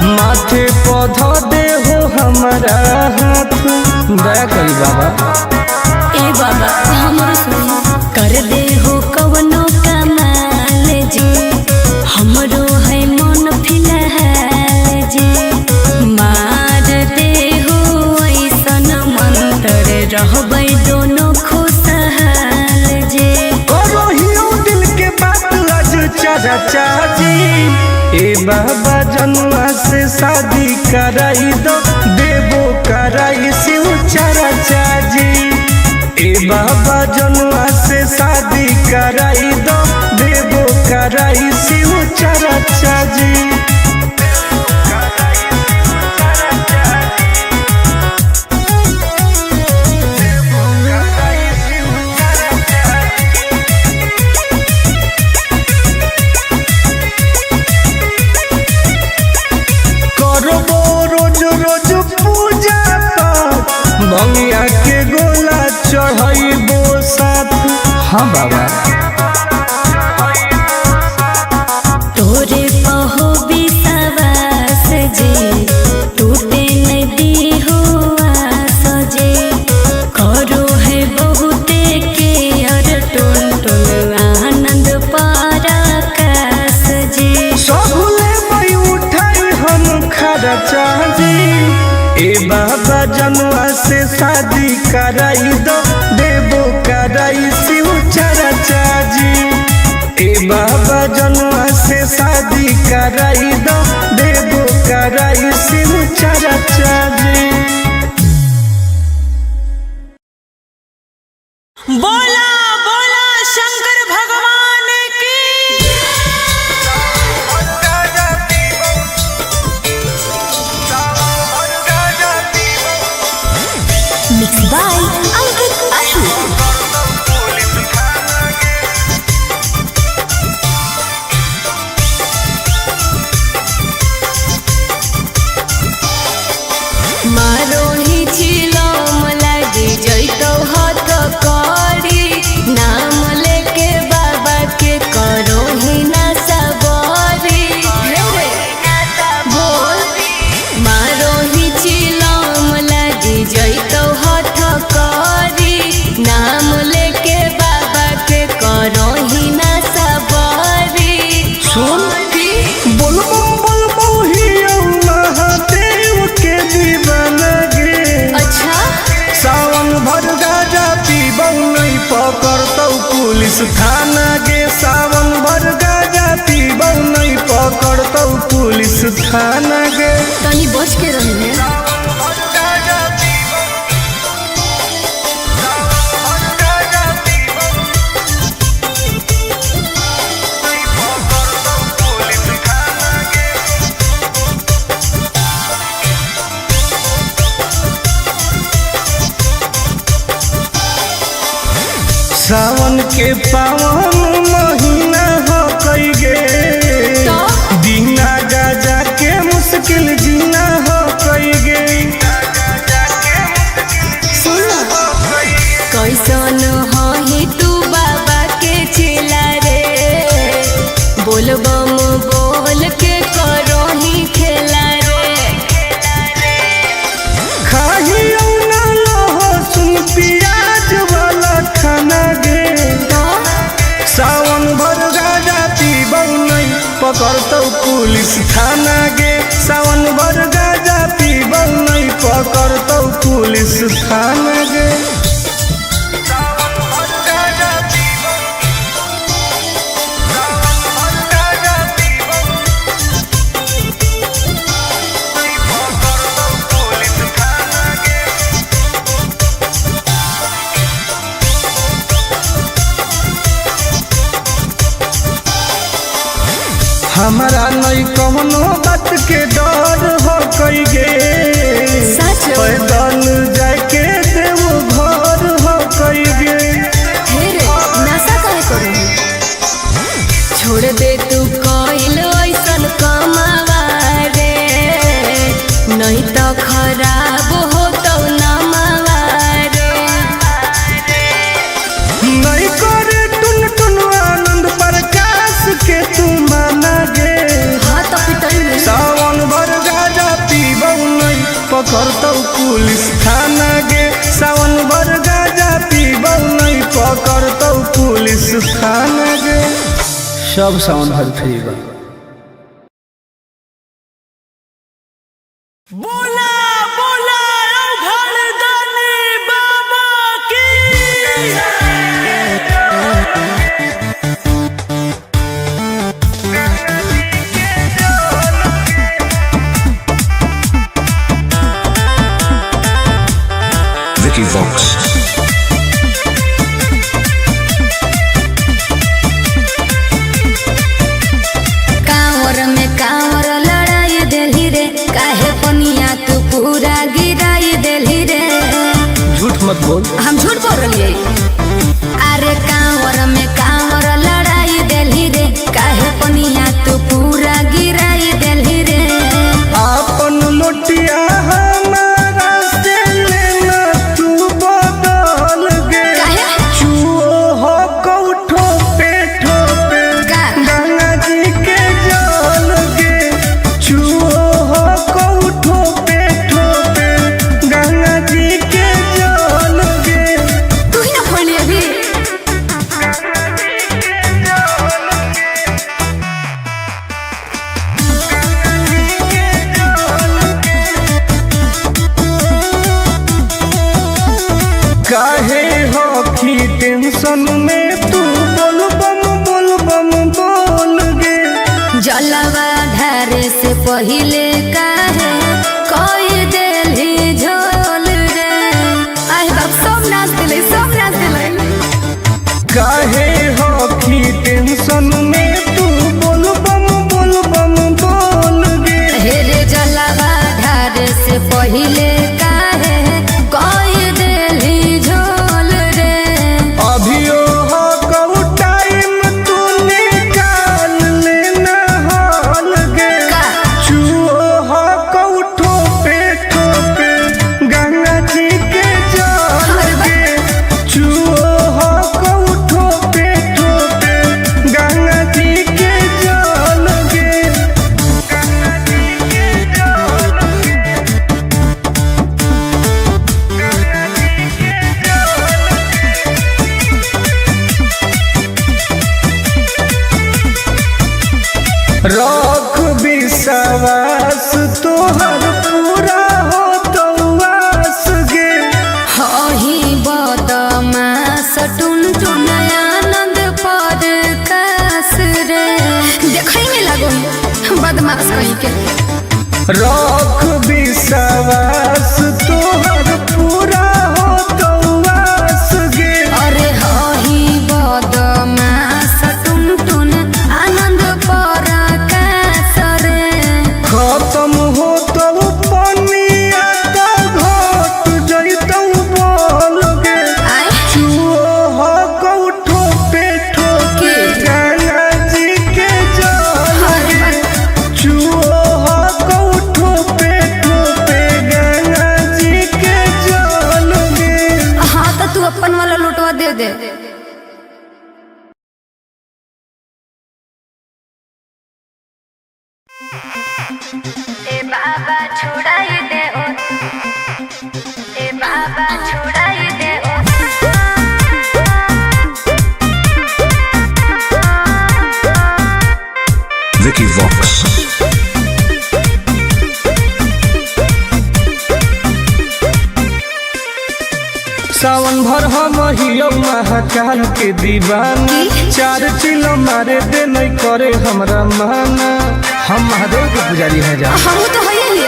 माथे पौधा दे हो हमारा हाथ, दया करी बाबा। ए बाबा हमरो सुन कर दे हो कवनो कमाल जी। हमरो है मन फिलहाल जी। मार दे हो ऐसन मंत्र रहबै दोनों खुशहाल जी। करो हियो दिल के बात आज चर्चा जी। ए बाबा जनुआ से शादी कराई दो, देबो कराई शिव चर्चा जी। ए बाबा जनुआ से शादी कराई दो, देबो कराई शिव चर्चा जी। बंगिया के गोला चढ़ाइबो साथ। हाँ बाबा तोरे पहो विश्वास जी। टूटे नदी हो आस जी। करो है बहुते के अर टुन टुन आनंद पराकाश जी। सबले मई उठाई हम खर्चा जी। ए बाबा जनुआ से शादी कराई दो, देबो कराई शिव चर्चा जी। ए बाबा जनुआ से शादी कराई दो, देबो कराई शिव चर्चा जी। बोला बोला शंकर भगवान की। मिक्स बाय अंकित थाना गे सावन भर गाजा पीबौ नहीं पकड़तौ पुलिस थाना गे। तनी बच के रही है। सावन के पावन महीना हो कई गे दीना गाजा के मुश्किल जीना हो कई गे। कैसन ही तू बाबा के चेला रे बोल बम बोल के करो ही खेला रे। खाही ना लहसुन प्याज वाला खाना गे सावन भर गाजा पीबौ नहीं पकड़तौ पुलिस थाना गे। सावन भर गाजा पीबौ नहीं पकड़तौ पुलिस थाना गे। हमारा नहीं कौनो बात के डर हो कई गे पैदल जाके देव घर हो कई गे। नशा काहे करू छोड़ दे तू कइल ऐसन कमावा रे नहीं तो खराब हो तो नमावा रे। नहीं करे टुन टुन आनंद प्रकाश के तू माना गे। हाँ तो पिटाई सावन भर गाजा पीबौ नहीं पकड़तौ पुलिस थाना गे। सावन भर गाजा पीबौ नहीं पकड़तौ पुलिस थाना गे। सब सावन भर फ्री बा। बोला बोला घरदानी बाबा की। Vicky Vox. कांवर में कांवर लड़ाई देली रे काहे पनिया तू पूरा गिराई देली रे। झूठ मत बोल। हम झूठ बोल रही अरे कांवर में कांवर लड़ाई देली रे काहे पनिया तू पूरा गिराई देली रे। आपन लोटिया हमारा से लेना तू बदल गे। काहे? चुओ हो कौठो पे ठोपे का? गंगा जी के जल गे। चुओ हो कौठो पे ठोपे गंगा जी के जल गे। तू ही ना खोली अभी। काहे हो की टेंशन में तू बोल बम बोल गे। जलवा धारे से पहिले काहे कोई देली झोल रे। आए बाप सब नाच दिले सब नाच दिले। काहे हो की टेंशन में तू बोल बम बोल गे। हेरे जलवा धारे से पहिले काहे कोई देली झोल रे। अभियो हो कऊ टाइम तू निकाल लेना हाल गे। का? चुओ हो कऊ ठोपे गंगा जी के जल गे। चुओ हो कऊ ठोपे गंगा जी के जल गे। रख विश्वास तोहर पूरा हो तो आस गे। हही बदमास टुन टुन आनंद रख विश्वास तोहर पूरा हो तो वास गे। अरे हही बदमाश टुनटुन आनंद पर आकाश रे। खत्म हो तो पनिया तो घट जइतौ बोल गे। चुओ हो कौठो पे ठोके गंगा जी के जल गे। चुओ हो कौठो पे ठोके गंगा जी के जल गे। हाँ तो तू अपन वाला लोटवा दे दे। ए बाबा छोड़ाई दे ओ, ए बाबा छोड़ाई दे ओ। Vicky Vox. सावन भर हम हियो महाकाल के दीवाना। 4 चिलो मारे दे नहीं करे हमरा माना। हम महादेव के पुजारी हैं जा। हम तो है ही।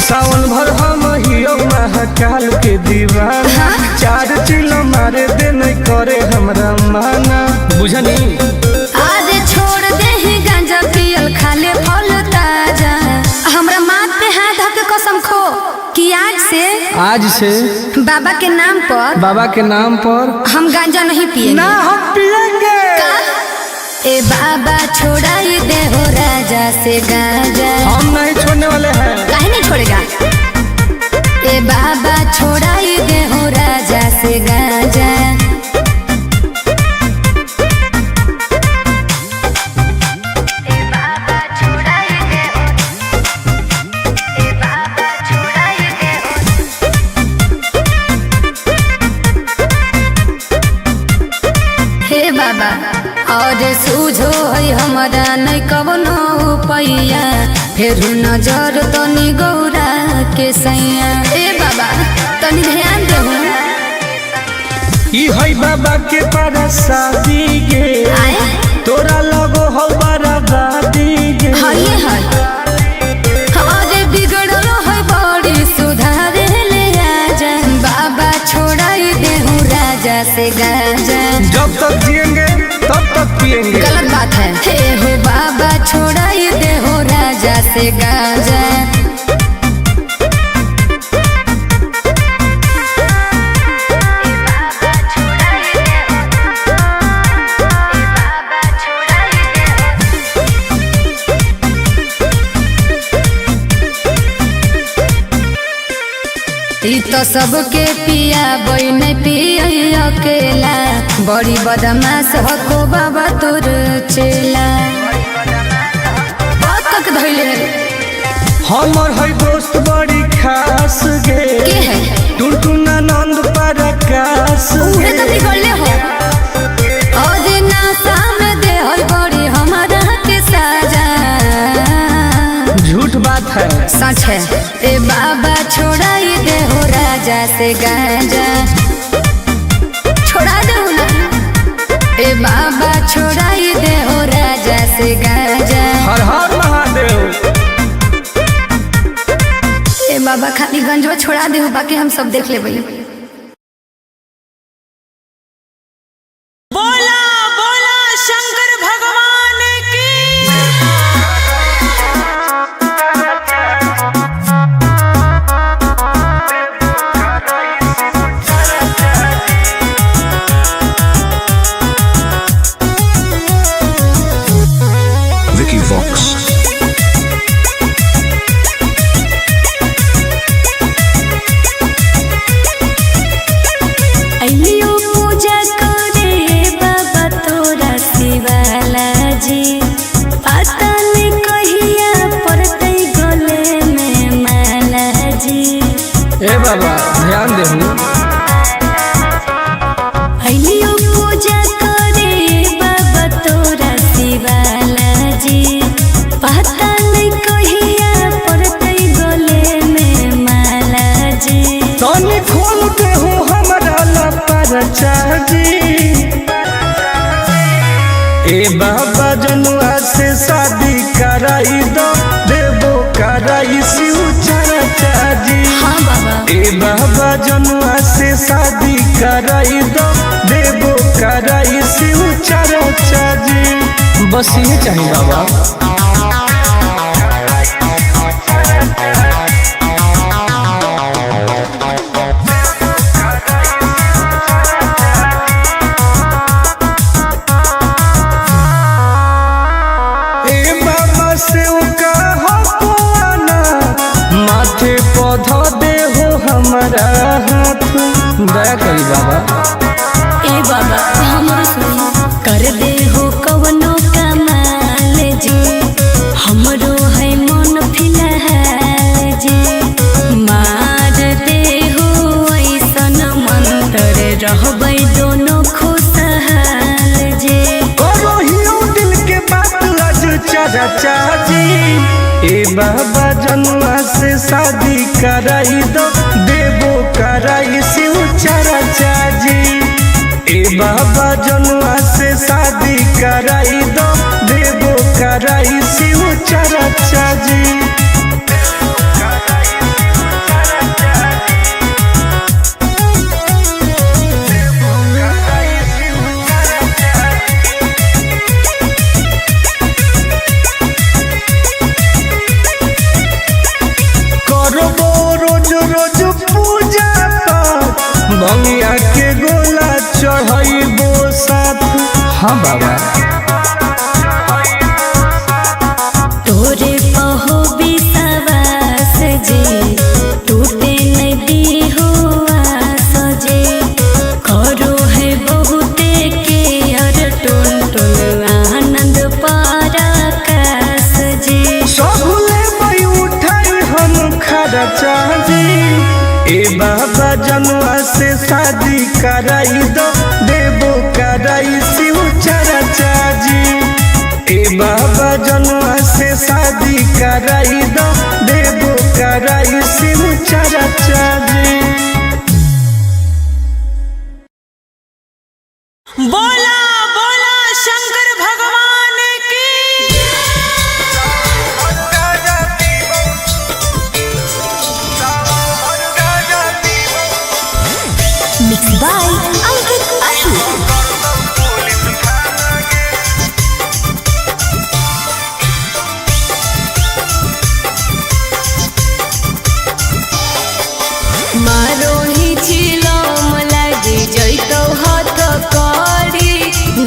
सावन भर हम हियो महाकाल के दीवाना। 4 चिलो मारे दे नहीं करे हमरा माना। बुझनी आज छोड़ दे ही गांजा पियल खाले फल ताजा। हमरा माथ पे हाथ धऽ के कसम खो कि आज से बाबा के नाम पर हम गांजा नहीं पिएंगे। ना हम पिएंगे। ए बाबा छोड़ाई दे हो राजा से गांजा। हम नहीं छोड़ने वाले हैं। काहे नहीं छोड़ेगा। ए बाबा छोड़ाई दे हो राजा से गांजा। बाबा और सूझो है हमारा नहीं कवनो पैया। फिर नजर तनी गौरा के सैया। ए बाबा तनी ध्यान देहु। ई है बाबा के परसादी गे। तोरा लगो हो बराबादी गे। हाय हाय हमारे बिगड़ल है बड़ी सुधारे ले आजा। बाबा छोड़ाई देहु राजा से गांजा। जब तक जिएंगे तब तक पिएंगे। गलत बात है। हे हो बाबा छोड़ाई दे हो राजा से गांजा। ई तो सबके पिया बई नहीं पिया अकेला। बड़ी बदमाश हको बाबा तोर चेला। बहुत तक धइले हमर है दोस्त बड़ी खास गे। के है टुनटुन आनंद पर आकाश। उहे तो बिगड़ले हो। और नासा में दे है बड़ी हमारा के साजा। झूठ बात है। सच है। ए बाबा छोड़ाई दे हो राजा से गांजा। छोड़ा दे ना। ए बाबा छोड़ाई दे हो राजा से गांजा। हर हर महादेव। ए बाबा खाली गंजवा छोड़ा दे हो, बाकी हम सब देख लेबै। बोला बोला शंकर भगवान की। Vicky Vox. अइलियो पूजा करे बाबा तोरा शिवाला जी। पता नहीं कहिया पड़तै गले में माला जी। ए बाबा ध्यान देहु। अइलियो पूजा करे बाबा तोरा शिवाला जी। पता नहीं कहिया पड़तै गले में माला जी। तनी खोल के हो हमरा लपरचा जी। ए बाबा जनुआ से शादी कराई दो। देबो कराई से शादी कराई दो देवो कराई शिव चर्चा जी। बस ये चाहिए बाबा। माथे पौधा दे हो हमारा हाथ दया करी बाबा। ए बाबा हमरो सुनी कर दे हो कवनो कमाल जी, हमरो है मन फिलहाल जी। मार दे हो ऐसन मंत्र रहबै दोनों खुशहाल जी। करो हियो दिल के बात आज चर्चा जी। ए बाबा जनुआ से शादी कराई दो देवो कराई शिव चर्चा जी। ए बाबा जनुआ से शादी कराई दो देवो कराई शिव चर्चा जी। बंगिया के गोला चढ़ाइबो साथ। हाँ बाबा तोरे पहो विश्वास जी, टूटे नहीं दी हो आस जी। करो है बहुते के अर टुन टुन आनंद पराकाश जी। सबले बई उठाई हम खर्चा जी। ए बाबा जनुआ से शादी कराई दो देवो कराई शिव चर्चा जी। ए बाबा जनुआ से शादी कराई दो देवो कराई शिव चर्चा जी। बोला बोला शंकर भगवान की। Mix by Ankit Ashu. मारो ही चिलम लागी जैतो हाथ करी,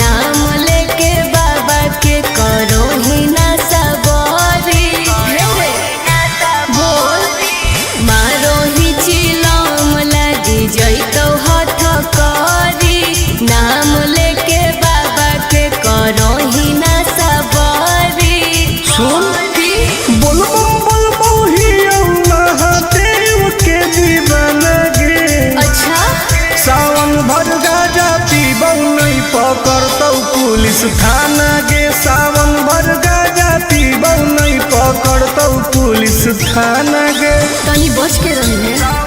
नाम लेके बाबा के करो ही ना सबरी। बोल मारो ही चिलम लागी जैतो हाथ करी, नाम लेके बाबा के करो ही ना सबरी। सुन बोलबो हियो महादेव के दीवाना गे। अच्छा सावन भर गाजा पीबौ नहीं पकड़तौ पुलिस थाना गे। सावन भर गाजा पीबौ नहीं पकड़तौ पुलिस थाना गे। तनी बच के रही है।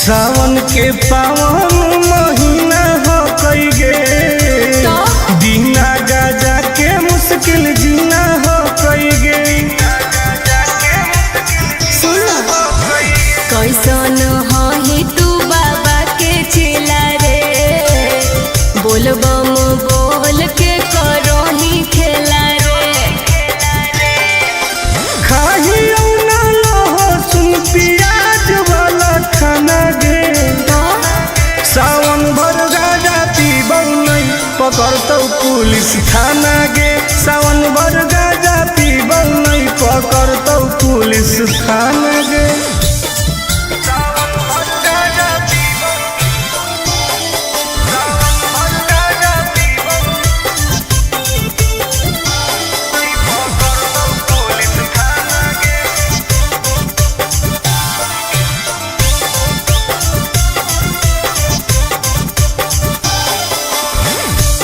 सावन के पावन महीना हो कई गे, बिना गाजा के मुश्किल जीना हो कई गे। कैसन ही तू बाबा के चेला रे, बोलबम बोल के करो ही खेला रे। खाहियो ना लहसुन प्याज वाला खाना गे। सावन भर गाजा पीबौ नहीं पकड़तौ पुलिस थाना गे। सावन भर गाजा पीबौ नहीं पकड़तौ पुलिस थाना गे।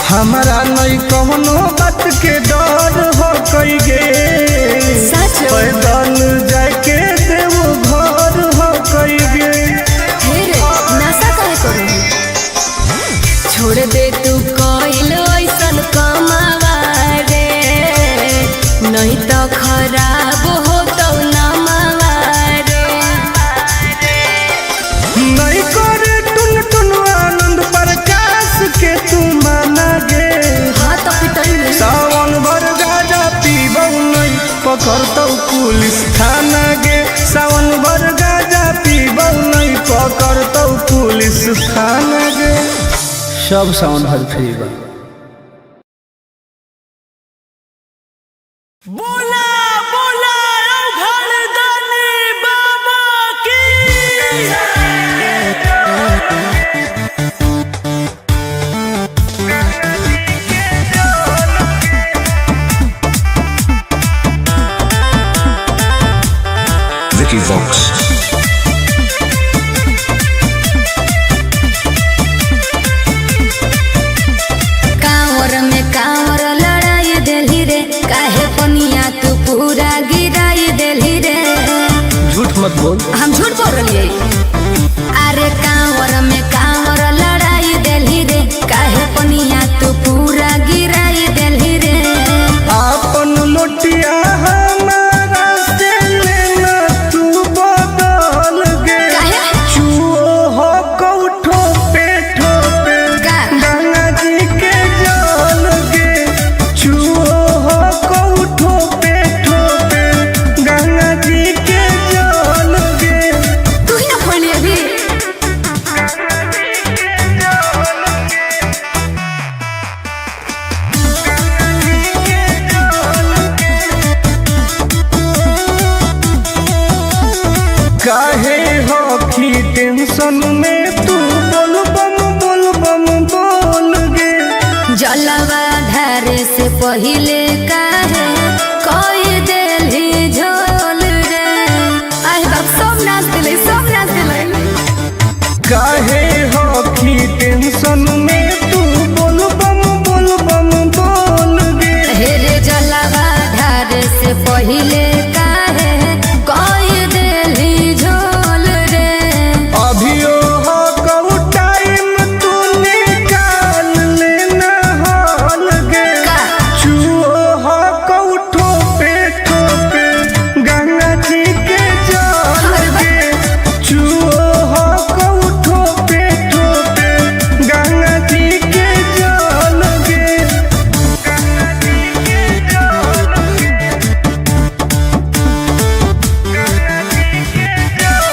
हमारा नहीं कौनो बात के डर हो कई गे। पैदल जाके खाना गे। सब साउंड भर फ्री बा। बोला बोला घरदानी बाबा की Vicky Vox. कांवर में कांवर लड़ाई देली रे, काहे पनिया तू पूरा गिराई देली रे। झूठ मत बोल। हम झूठ बोल रही। अरे कांवर में कांवर लड़ाई देली रे, काहे पनिया तू पूरा गिराई देली रे। आपन लोटिया हमारा से लेना तू बदल गे। काहे? चुओ हो कौठो पे ठोपे का? गंगा जी के जल गे। चुओ हो कौठो पे ठोपे गंगा जी के जल गे। तू ही ना खोली अभी। काहे हो की टेंशन में तू बोल बम बोल गे। जलवा धारे से पहिले काहे कोई देली झोल रे। आए बाप सब नाच दिले, सब नाच दिले। काहे हो की टेंशन में तू बोल बम बोल गे। हेरे जलवा धारे से पहिले काहे कोई देली झोल रे। अभियो हो कऊ टाइम तू निकाल लेना हाल गे। का? चुओ हो कऊ ठोपे ठोपे गंगा जी के जल गे। चुओ हो कऊ ठोपे ठोपे गंगा जी के जल गे। गंगा जी के जल गे। गंगा जी के जल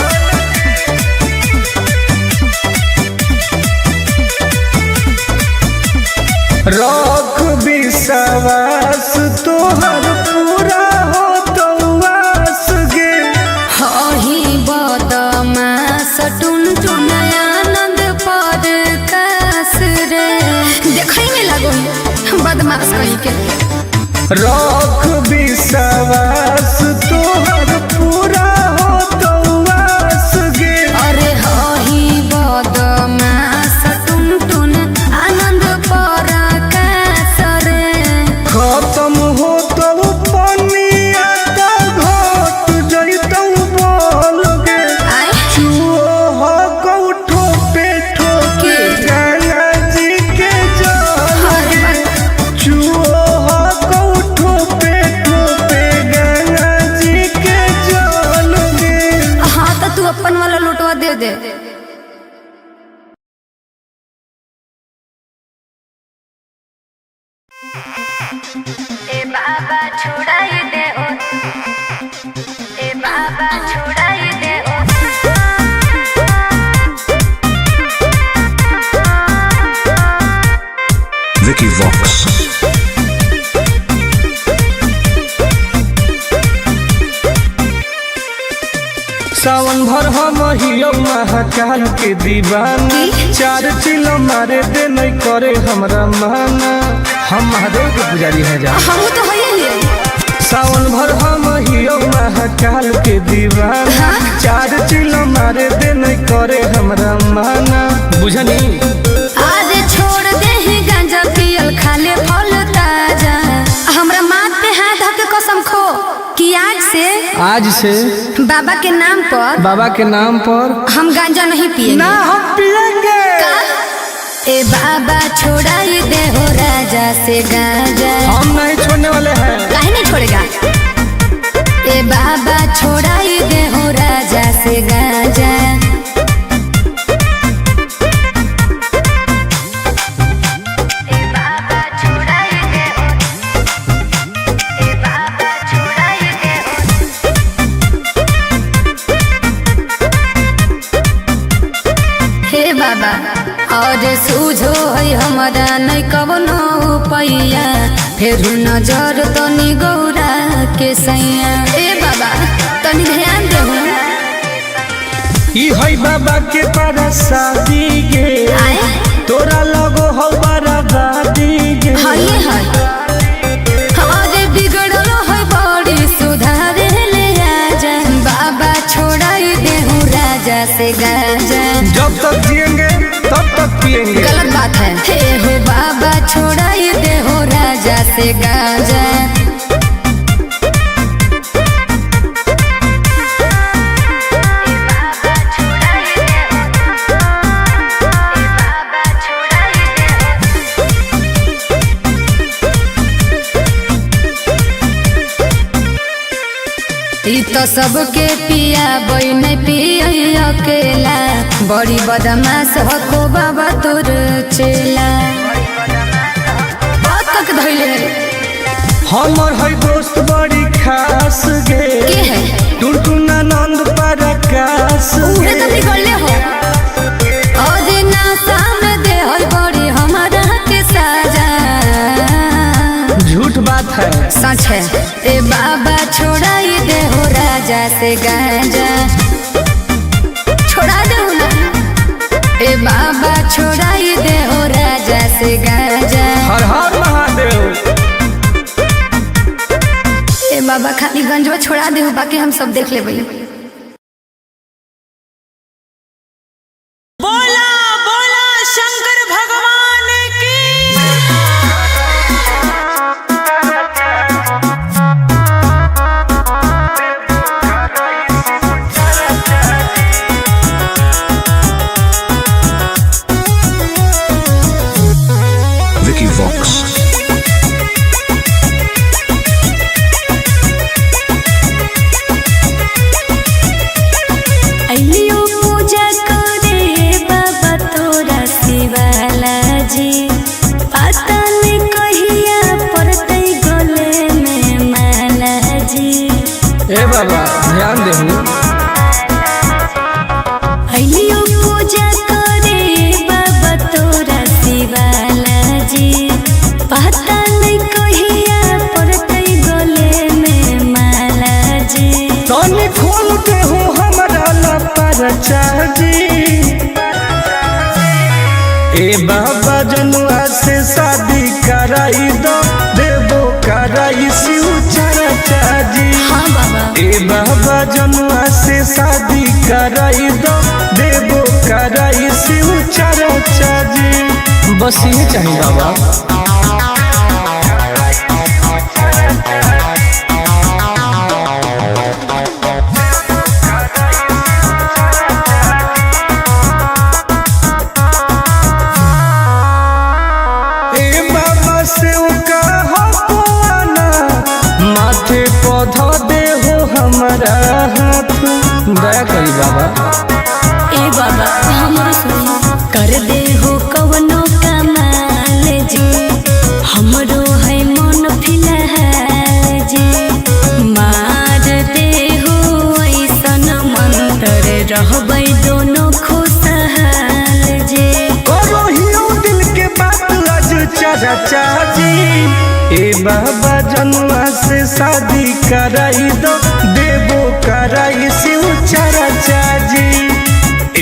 रख विश्वास तोहर पूरा हो तो वास गे। हही बदमास टुनटुन आनंद पर कास रे। देखै में लगो बदमाश कहीं के। रख विश्वास तोहर पूरा हो तो वास गे। अरे हही बदमास टुनटुन आनंद पर कास रे। खत्म हो तो पनिया तो घट जइतौ बोल गे। आए चुओ हो कौठो पे ठोके गंगा जी के जल गे। चुओ हो कौठो पे ठोके गंगा जी के जल गे। हाँ तो तू अपन वाला लुटवा दे दे। ए बाबा छुड़ाई दे ओ, ए बाबा छुड़ाई दे ओ। Vicky Vox. सावन भर हम हियो महाकाल के दीवाना। चार चिलो मारे दे नहीं करे हमरा माना। हम महादेव के पुजारी हैं जा। हम तो है ही। सावन भर हम हियो महाकाल के दीवाना। चार चिलो मारे दे नहीं करे हमरा माना। बुझनी आज छोड़ दे ही गांजा पियल खाले फल ताजा। हमरा माथ पे हाथ धऽ के कसम खो कि आज से बाबा के नाम पर हम गांजा नहीं पिएंगे। ना हम पिएंगे। ए बाबा छोड़ाई दे हो राजा से गांजा। हम नहीं छोड़ने वाले हैं। काहे नहीं छोड़ेगा? ए बाबा छोड़ाई दे हो राजा से गांजा। हे बाबा और सूझो है हमारा नहीं कवनो पैया फिर नजर तनी गौरा के सैया। ए बाबा तनी ध्यान देहु। ई है बाबा के पारा शादी गे तोरा लगो हो बराबादी गे। हाय हाय हमारे बिगड़ल है बड़ी सुधारे ले आजा बाबा छोड़ाई देहु राजा से गाजा। जब तक जिएंगे तब तक पिएंगे। गलत बात है। हे हो बाबा छोड़ाई देहु राजा से गाजा। ई तो सबके पिया बई नहीं पिया अकेला बड़ी बदमाश हको बाबा तोर चेला। बहुत तक धैले हमर है दोस्त बड़ी खास गे के है टुनटुना नंद प्रकाश उहे तो बिगड़ले हो। और ना सामने दे है बड़ी हमारा के साजा। झूठ बात है सच है। ए बाबा छोड़ाई दे हो राजा से गाजा। छोड़ा दे ना ए बाबा छोड़ाई दे हो राजा से गाजा। हर हर महादेव। ए बाबा खाली गंजवा छोड़ा दे हो बाकी हम सब देख लेबै। बोला बोला शंकर भगवान की। Vicky Vox. अइयो पूजा करे बाबा तोरा शिवाला जी पता नहीं कहिया पड़ते गले में माला जी। ए बाबा ध्यान देहु। अइयो पूजा करे बाबा तोरा शिवाला जी पता नहीं कहिया पड़ते गले में माला जी। तनी खोल के हो हमारा लपरचा जी। ए बाबा जनुआ से शादी कराई दो देवो कराई शिव चर्चा जी। हाँ बाबा ए बाबा जनुआ से शादी कराई दो देवो कराई शिव चर्चा जी। बस ये चाहिए बाबा। हमारा हाथ दया करी बाबा। ए बाबा हमरो सुनी कर दे हो कवनो कमाल जी हमरो है मन फिलहाल जी। मार दे हो ऐसन मंत्र रहबै दोनों खुशहाल जी। करो हियो दिल के बात आज चर्चा जी। ए बाबा जनुआ से शादी कराई दो देवो कराई शिव चर्चा जी।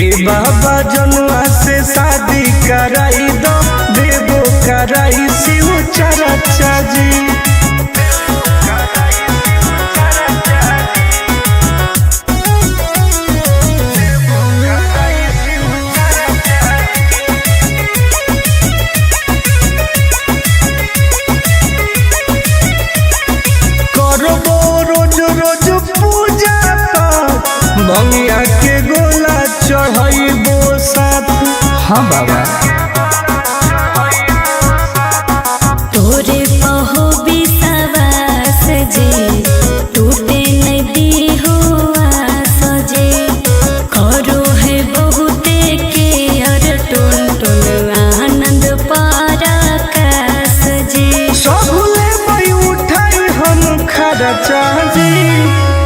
ए बाबा जनुआ से शादी कराई दो देवो कराई शिव चर्चा जी। भंगिया के गोला चढ़ाइबो साथ। हाँ बाबा तोरे पहो विश्वास जी टूटे नहीं दी हो आस जी। करो है बहुते के अर टुन टुन आनंद पराकाश जी। सबले मई उठाई हम खर्चा जी।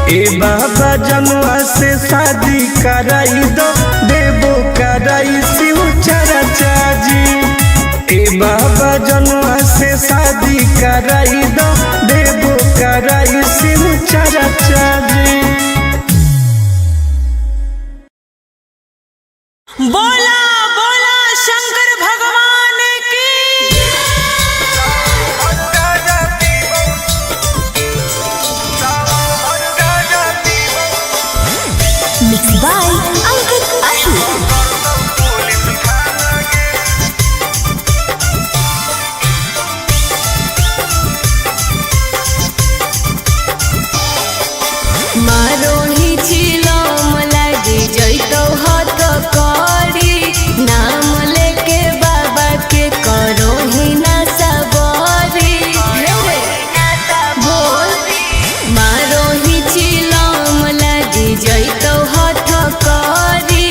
ए बाबा जनुआ से शादी कराई दो देवो कराई शिव चर्चा कराई दो देवो कराई सिम चारा चारी। बोला बोला शंकर भगवान की। Mix by Ankit Ashu. मारोही चिलम लागे जैतो हाथ करी नाम लेके बाबा के करो ही ना सबरी। बोल मारोही चिलम लागे जैतो हाथ करी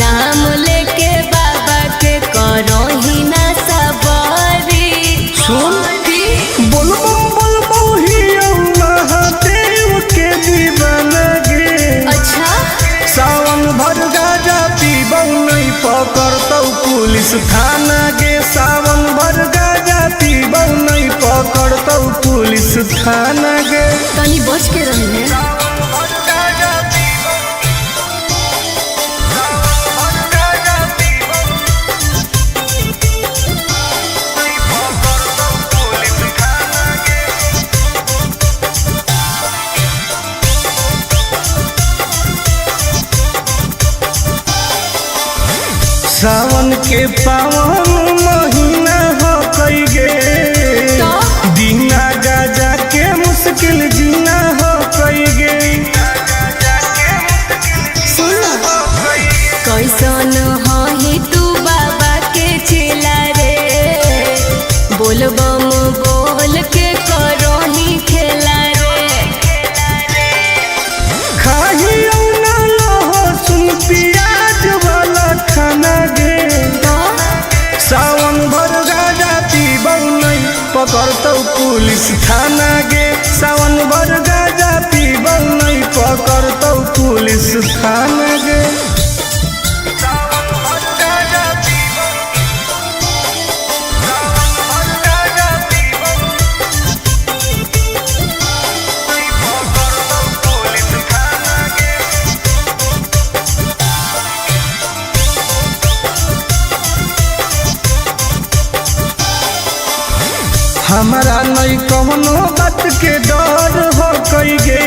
नाम लेके बाबा के करो ही ना सबरी। सुन बोल बम ही महादेव के दीवाना गे। अच्छा सावन भर गाजा पीबौ नहीं पकड़तौ पुलिस थाना गे। सावन भर गाजा पीबौ नहीं पकड़तौ पुलिस थाना गे। तनी बच के रही है। सावन के पावन महीना हो कई गे दीना गाजा के मुश्किल जीना हो कई गे। कैसन ही तू बाबा के चेला रे बोल बम बोल के करो ही खेला रे। खाही ना लहो सुन पियाज वाला खाना गे। सावन भर गाजा पीबौ नहीं पकड़तौ पुलिस थाना गे। सावन भर गाजा पीबौ नहीं पकड़तौ पुलिस थाना गे। हमारा नहीं कौनो बात के डर हो कई गे।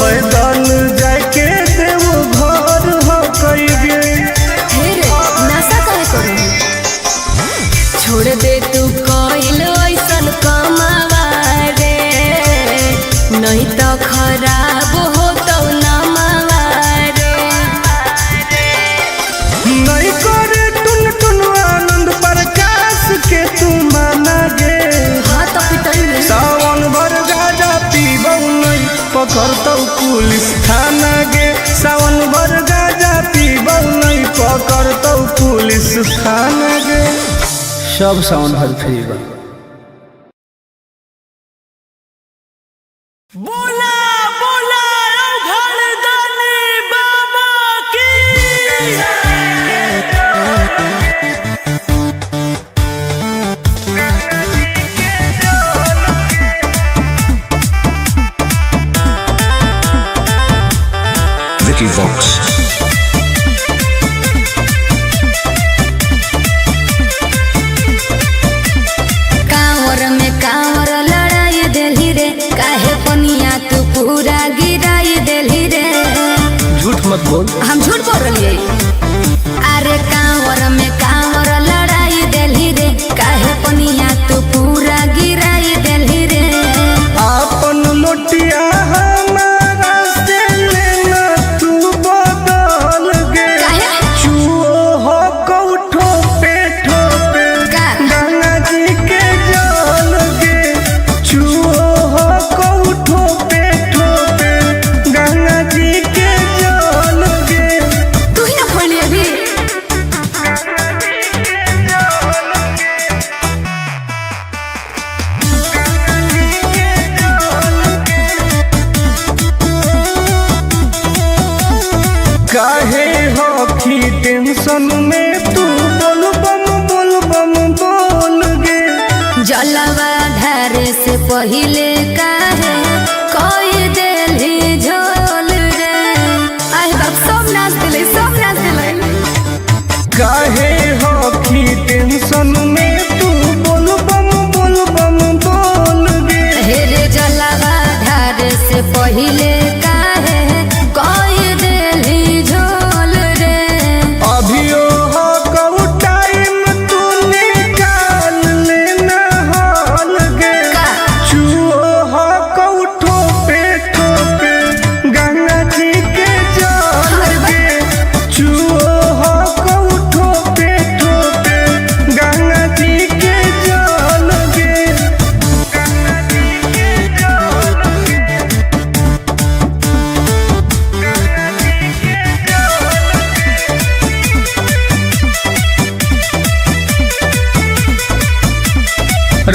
पैदल जाके देव घर हो कई गे। नशा काहे करो छोड़ दे तू कइल ऐसन कमावा रे नहीं तो खराब हो तो नमावा रे। नहीं करे टुन टुन आनंद प्रकाश के तू माना गे। हाँ तो पिटाई में सावन भर गाजा पीबौ नहीं पकड़तौ पुलिस थाना गे। सावन भर गाजा पीबौ नहीं पकड़तौ पुलिस थाना गे। सब सावन भर फ्री बा। बोला बोला घरदानी बाबा की। Vicky Vox. कांवर में कांवर लड़ाई देली रे काहे पनिया तू पूरा गिराई देली रे। झूठ मत बोल। हम झूठ बोल रही। अरे कांवर में कांवर लड़ाई देली रे काहे पनिया तू पूरा गिराई देली रे। आपन लोटिया हमारा से लेना तू बदल गे। काहे? चुओ हो कौठो पे ठोपे का? गंगा जी के जल गे। चुओ हो कौठो पे ठोपे गंगा जी के जल गे। तू ही ना खोली अभी। काहे होखी टेंशन में तू बोल बम बोल गे। जलवा पहिले काहे कोई देली झोल रे। आई बाप सब नाच दिले काहे हो की टेंशन में तू बोल बम बोल गे। हे रे जलावा ढारे से पहिले काहे कोई देली झोल रे। अभियो हो कऊ टाइम तू निकाल लेना हाल गे। चुओ हो कऊ ठोपे गंगा जी के जल गे। चुओ हो कऊ ठोपे गंगा जी के जल गे। गंगा जी के जल गे।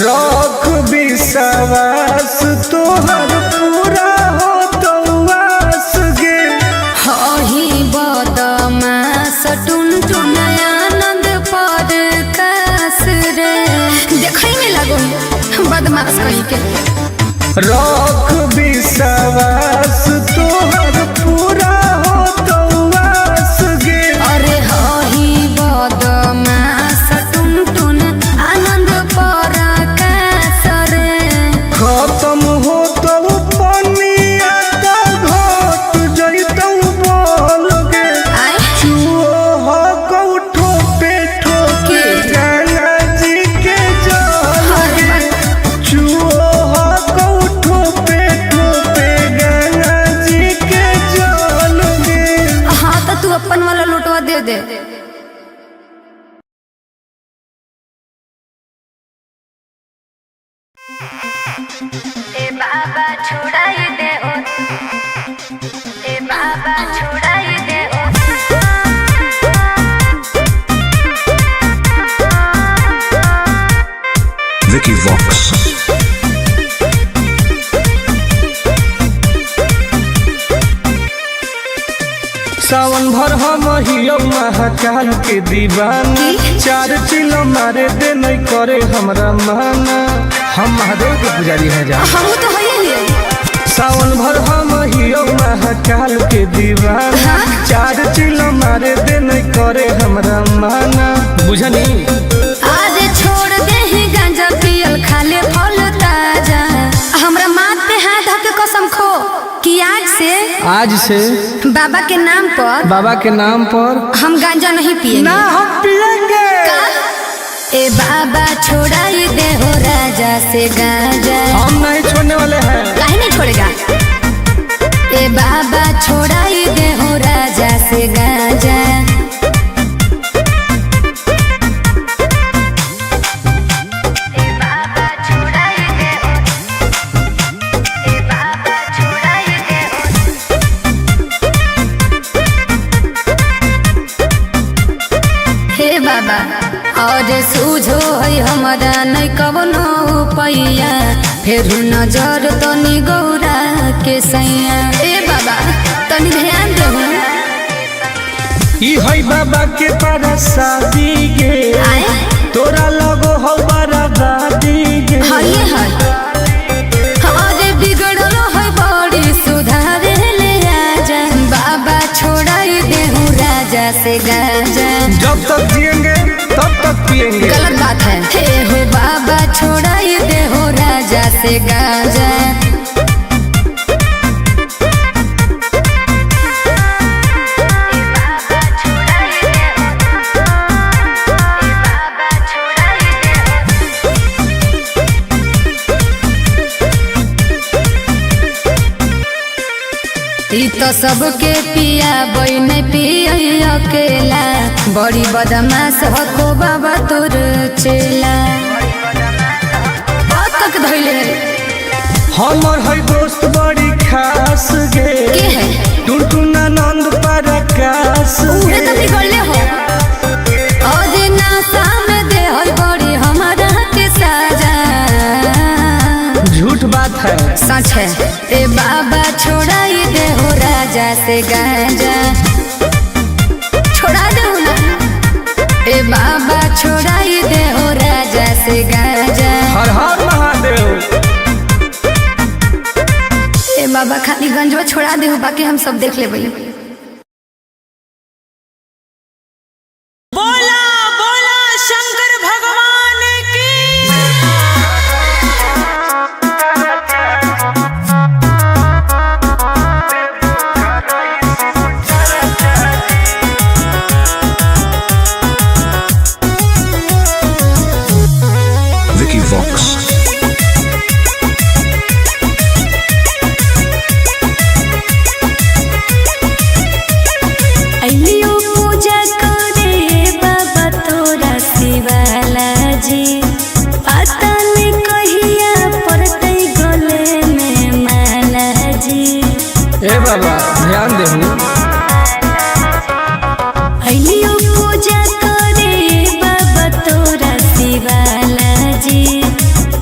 रख विश्वास तोहर पूरा हो तो वास गे। हही बदमास टुन आनंद पर कास रे। देखई में लागो बदमाश कहीं के। रख विश्वास तोहर पूरा हो तो वास गे। अरे हही बदमास टुन आनंद पर कास रे। खत्म हो तो पनिया तो घट जइतौ बोल गे। आय चुओ हो कऊ ठोपे गंगा जी के जल गे। चुओ हो कऊ ठोपे गंगा जी के जल गे। हाँ तो तू अपन वाला लुटवा दे दे। ए बाबा छोड़ाई दे ओ, ए बाबा छोड़ाई दे ओ। Vicky Vox. सावन भर हम हियो महाकाल के दीवाना। चार चिलो मारे दे नहीं करे हमरा माना। हम महादेव के पुजारी हैं जा। हम तो है ही। सावन भर हम हियो महाकाल के दीवाना। चार चिलो मारे दे नहीं करे हमरा माना। बुझनी आज छोड़ दे ही गांजा पियल खाले फल ताजा। हमरा माथ पे हाथ धके कसम खो कि आज से बाबा के नाम पर हम गांजा नहीं पिएंगे। ना हम पिएंगे। ए बाबा छोड़ाई दे हो राजा से गांजा। हम नहीं छोड़ने वाले हैं। काहे नहीं छोड़ेगा। ए बाबा छोड़ाई दे हो राजा से गांजा। हे बाबा और सूझो है हमारा नहीं कवनो पैया। फिर नजर तनी गौरा के सैया। ए बाबा तनी ध्यान दो। ई है बाबा के पारा शादी गे। आए तोरा लगो हो बराबादी गे। हये है अरे बिगड़ल है बड़ी सुधारे ले आजा। बाबा छोड़ाई दे हूँ राजा से गांजा। जब तक जिएंगे तब तक पिएंगे। गलत बात है। हे हो बाबा छोड़ाई दे हो राजा से गांजा। ई तो सबके पिया बन पिया अकेला। बड़ी बदमाश हो बाबा तोर चेला। बात तक धैले हमर है दोस्त बड़ी खास गे। के है टुनटुन आनंद पराकाश उहे गे। तो बिगड़ले हो। और नासा में दे है बड़ी हमारा के साजा। झूठ बात है। सच है। ए बाबा छोड़ाई दे हो राजा से गांजा। छोड़ा दे ना। ए बाबा छोड़ाई दे हो राजा से गांजा। हर हर महादेव। बाबा खाली गंजवा छोड़ा दे, बाकी हम सब देख लेबै। बोला बोला शंकर भगवान की। Vicky Vox. अलियो पूजा करे बाबा तोरा शिवाला जी, पता नहीं कहिया पड़तै गले में माला जी। ए बाबा ध्यान देहु। अलियो पूजा करे बाबा तोरा शिवाला जी,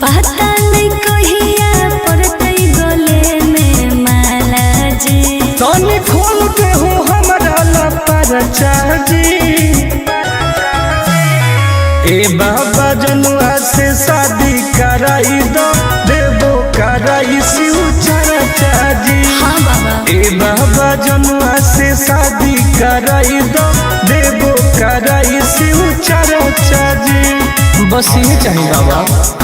पता नहीं कहिया पड़तै गले में माला जी। तनी खोल के हो हमरा लपरचा जी। ए बाबा जनुआ से शादी कराई दो, देबो कराई शिव चर्चा जी। हाँ बाबा। ए बाबा जनुआ से शादी कराई दो, देबो कराई शिव चर्चा जी। बस ये चाहिए बाबा।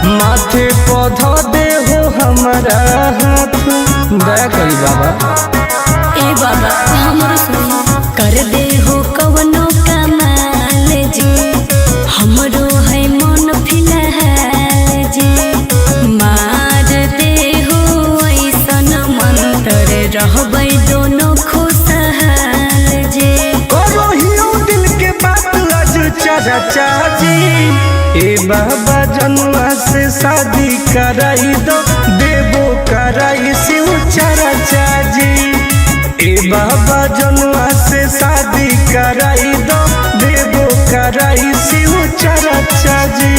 माथे पौधा दे हो हमारा हाथ, दया करी बाबा। ए बाबा हमरो सुनी, कर दे हो कवनो कमाल जी, हमरो है मन फिलहाल जी। मार दे हो ऐसन मंत्र, रहबै दोनों खुशहाल जी। करो हियो दिल के बात आज चर्चा जी। ए बाबा जनुआ से शादी कराई दो, देबो कराई शिव चर्चा जी। ए बाबा जनुआ से शादी कराई दो, देबो कराई शिव चर्चा जी।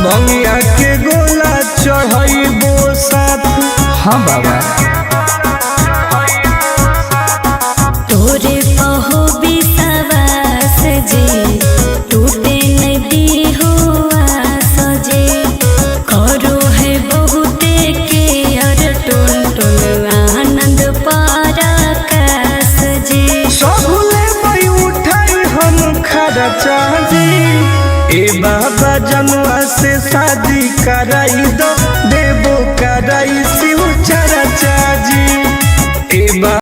भंगिया के गोला चढ़ाइबो साथ। हाँ बाबा। तोरे पहो विश्वास जी, टूटे नहीं दी हो आस जी। करो है बहुते के अर टुन टुन आनंद पराकाश जी। सब ले उठाई हम खर्चा जी। ए बाबा जनुआ से शादी कराई दो,